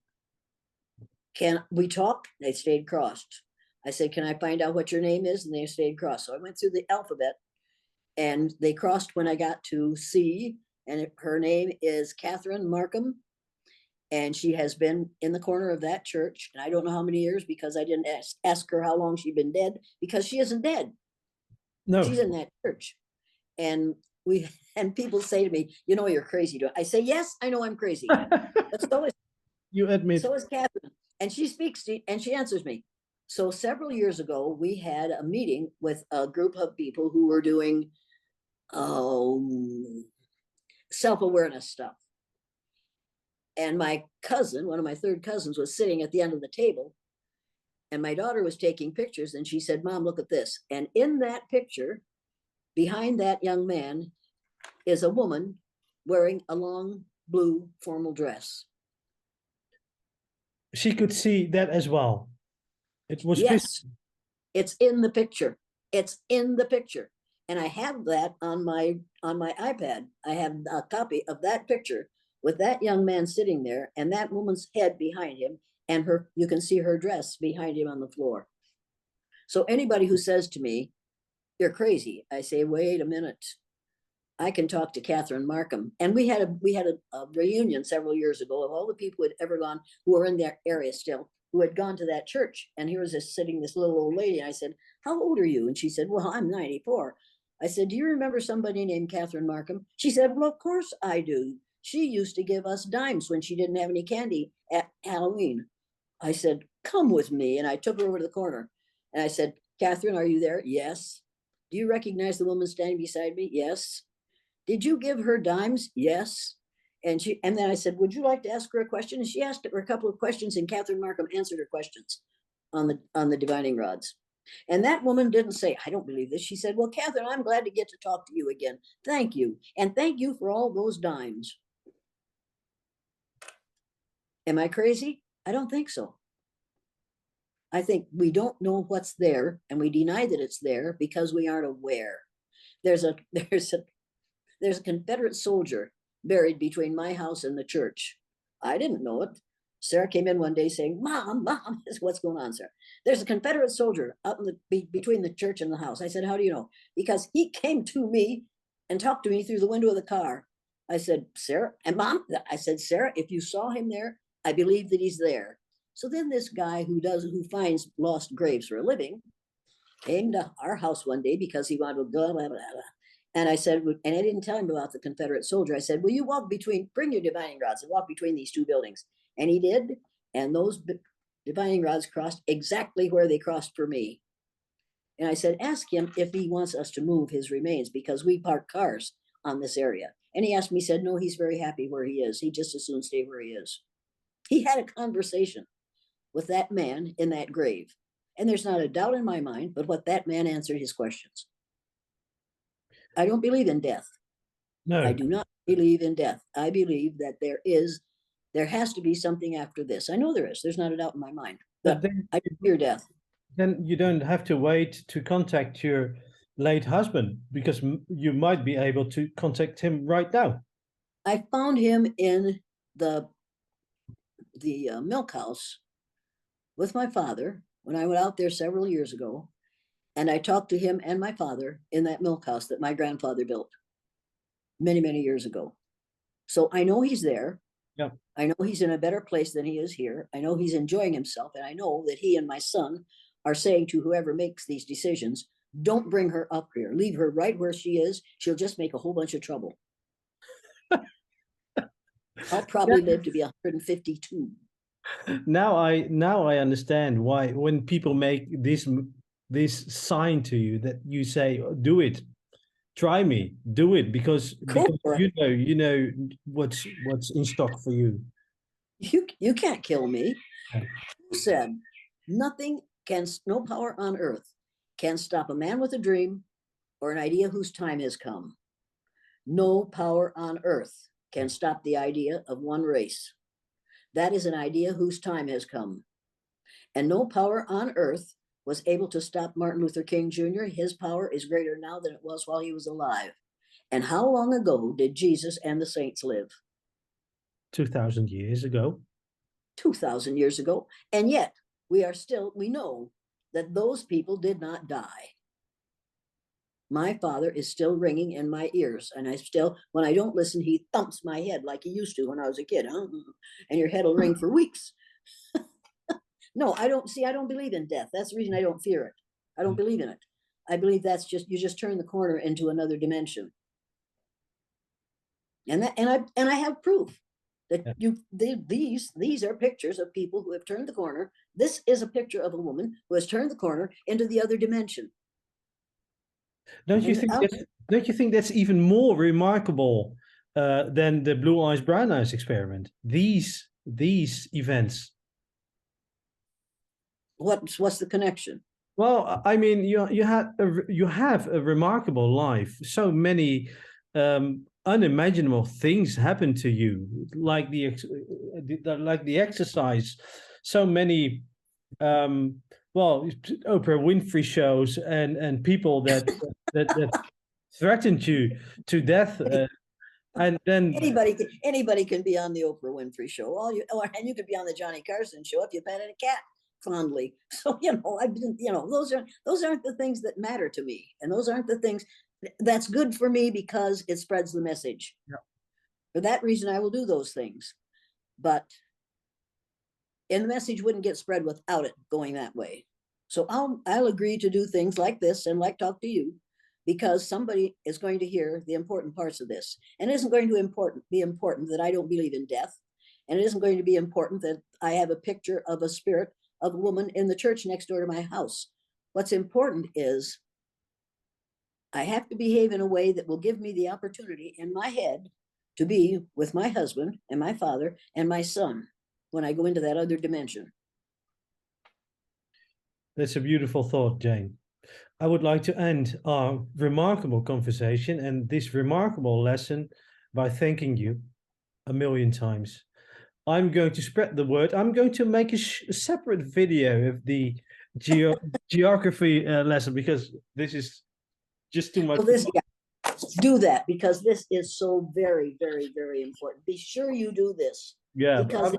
can we talk? They stayed crossed. I said, can I find out what your name is? And they stayed crossed. So I went through the alphabet and they crossed when I got to C. And her name is Catherine Markham. And she has been in the corner of that church. And I don't know how many years because I didn't ask her how long she'd been dead because she isn't dead. No. She's in that church. And people say to me, you know, you're crazy. I say, yes, I know I'm crazy. But you admit. So is Catherine. And she speaks to, and she answers me. So several years ago, we had a meeting with a group of people who were doing self-awareness stuff. And my cousin, one of my third cousins, was sitting at the end of the table. And my daughter was taking pictures. And she said, Mom, look at this. And in that picture, behind that young man, is a woman wearing a long blue formal dress. She could see that as well. It was yes, it's in the picture. It's in the picture. And I have that on my iPad. I have a copy of that picture with that young man sitting there and that woman's head behind him, and you can see her dress behind him on the floor. So anybody who says to me, you're crazy, I say, wait a minute. I can talk to Catherine Markham. And we had a reunion several years ago of all the people who had ever gone, who were in that area still, who had gone to that church. And here was this little old lady. And I said, how old are you? And she said, well, I'm 94. I said, do you remember somebody named Catherine Markham? She said, well, of course I do. She used to give us dimes when she didn't have any candy at Halloween. I said, come with me. And I took her over to the corner. And I said, Catherine, are you there? Yes. Do you recognize the woman standing beside me? Yes. Did you give her dimes? Yes. And then I said, would you like to ask her a question? And she asked her a couple of questions, and Catherine Markham answered her questions on the divining rods. And that woman didn't say, I don't believe this. She said, well, Catherine, I'm glad to get to talk to you again. Thank you. And thank you for all those dimes. Am I crazy? I don't think so. I think we don't know what's there, and we deny that it's there because we aren't aware. There's a Confederate soldier buried between my house and the church. I didn't know it. Sarah came in one day saying, Mom, what's going on, Sarah? There's a Confederate soldier up between the church and the house. I said, how do you know? Because he came to me and talked to me through the window of the car. I said, Sarah, and Mom, I said, Sarah, if you saw him there, I believe that he's there. So then this guy who finds lost graves for a living came to our house one day because he wanted to go, blah, blah, blah. And I said, and I didn't tell him about the Confederate soldier. I said, will you bring your divining rods and walk between these two buildings? And he did. And those divining rods crossed exactly where they crossed for me. And I said, ask him if he wants us to move his remains because we park cars on this area. And he asked me, said, no, he's very happy where he is. He just as soon stay where he is. He had a conversation with that man in that grave. And there's not a doubt in my mind, but what that man answered his questions. I don't believe in death. No. I do not believe in death. I believe that there has to be something after this. I know there is. There's not a doubt in my mind. But then, I fear death. Then you don't have to wait to contact your late husband because you might be able to contact him right now. I found him in the milk house with my father when I went out there several years ago. And I talked to him and my father in that milk house that my grandfather built many, many years ago. So I know he's there. Yeah. I know he's in a better place than he is here. I know he's enjoying himself. And I know that he and my son are saying to whoever makes these decisions, don't bring her up here. Leave her right where she is. She'll just make a whole bunch of trouble. I'll probably live to be 152. Now I understand why when people make this sign to you that you say, do it, try me, do it, because you know what's in stock for you. You can't kill me. Yeah. Who said nothing can, no power on earth can stop a man with a dream or an idea whose time has come. No power on earth can stop the idea of one race. That is an idea whose time has come. And no power on earth was able to stop Martin Luther King Jr. His power is greater now than it was while he was alive. And how long ago did Jesus and the saints live? 2,000 years ago. 2,000 years ago. And yet we know that those people did not die. My father is still ringing in my ears. And when I don't listen, he thumps my head like he used to when I was a kid. And your head will ring for weeks. No, I don't believe in death. That's the reason I don't fear it. I don't believe in it. I believe you just turn the corner into another dimension. And I have proof that these are pictures of people who have turned the corner. This is a picture of a woman who has turned the corner into the other dimension. Don't you think that's even more remarkable than the blue eyes, brown eyes experiment? These events. What's the connection? Well, I mean, you have a remarkable life. So many unimaginable things happen to you, like the exercise. So many, Oprah Winfrey shows and people that threatened you to death. And then anybody can be on the Oprah Winfrey show. And you could be on the Johnny Carson show if you petted a cat fondly. So those aren't the things that matter to me, and those aren't the things that's good for me because it spreads the message. Yeah. For that reason, I will do those things, and the message wouldn't get spread without it going that way. So I'll agree to do things like this and like talk to you, because somebody is going to hear the important parts of this. And it isn't going to be important that I don't believe in death. And it isn't going to be important that I have a picture of a spirit of a woman in the church next door to my house. What's important is I have to behave in a way that will give me the opportunity in my head to be with my husband and my father and my son when I go into that other dimension. That's a beautiful thought, Jane. I would like to end our remarkable conversation and this remarkable lesson by thanking you a million times. I'm going to spread the word. I'm going to make a separate video of the geography lesson, because this is just too much. Do that, because this is so very, very, very important. Be sure you do this. Yeah. Because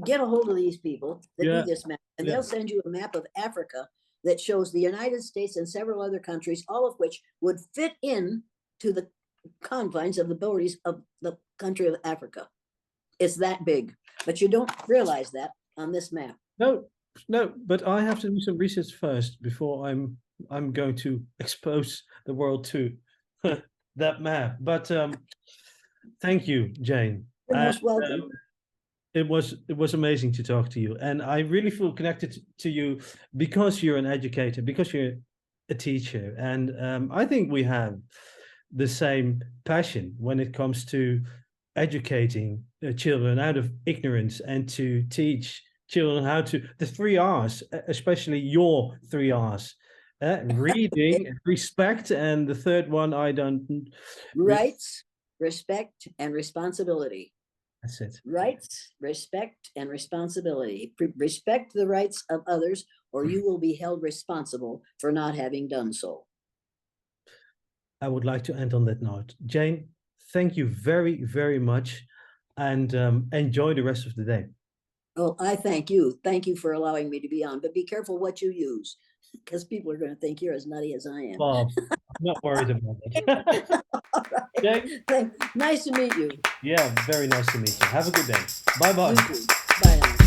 get a hold of these people that do this map, and they'll send you a map of Africa that shows the United States and several other countries, all of which would fit in to the confines of the borders of the country of Africa. It's that big, but you don't realize that on this map. No, but I have to do some research first before I'm going to expose the world to that map. But thank you, Jane. You're most welcome. It was amazing to talk to you, and I really feel connected to you because you're an educator, because you're a teacher, and I think we have the same passion when it comes to educating children out of ignorance and to teach children how to the 3 R's, especially your 3 R's. Reading, respect, and the third one I don't. Rights, respect, and responsibility. That's it. Rights, respect, and responsibility. Respect the rights of others, or you will be held responsible for not having done so. I would like to end on that note. Jane, thank you very, very much, and enjoy the rest of the day. Oh, I thank you. Thank you for allowing me to be on, but be careful what you use, because people are going to think you're as nutty as I am. Well, I'm not worried about that. All right. Nice to meet you. Yeah, very nice to meet you. Have a good day. Bye-bye. You too. Bye now.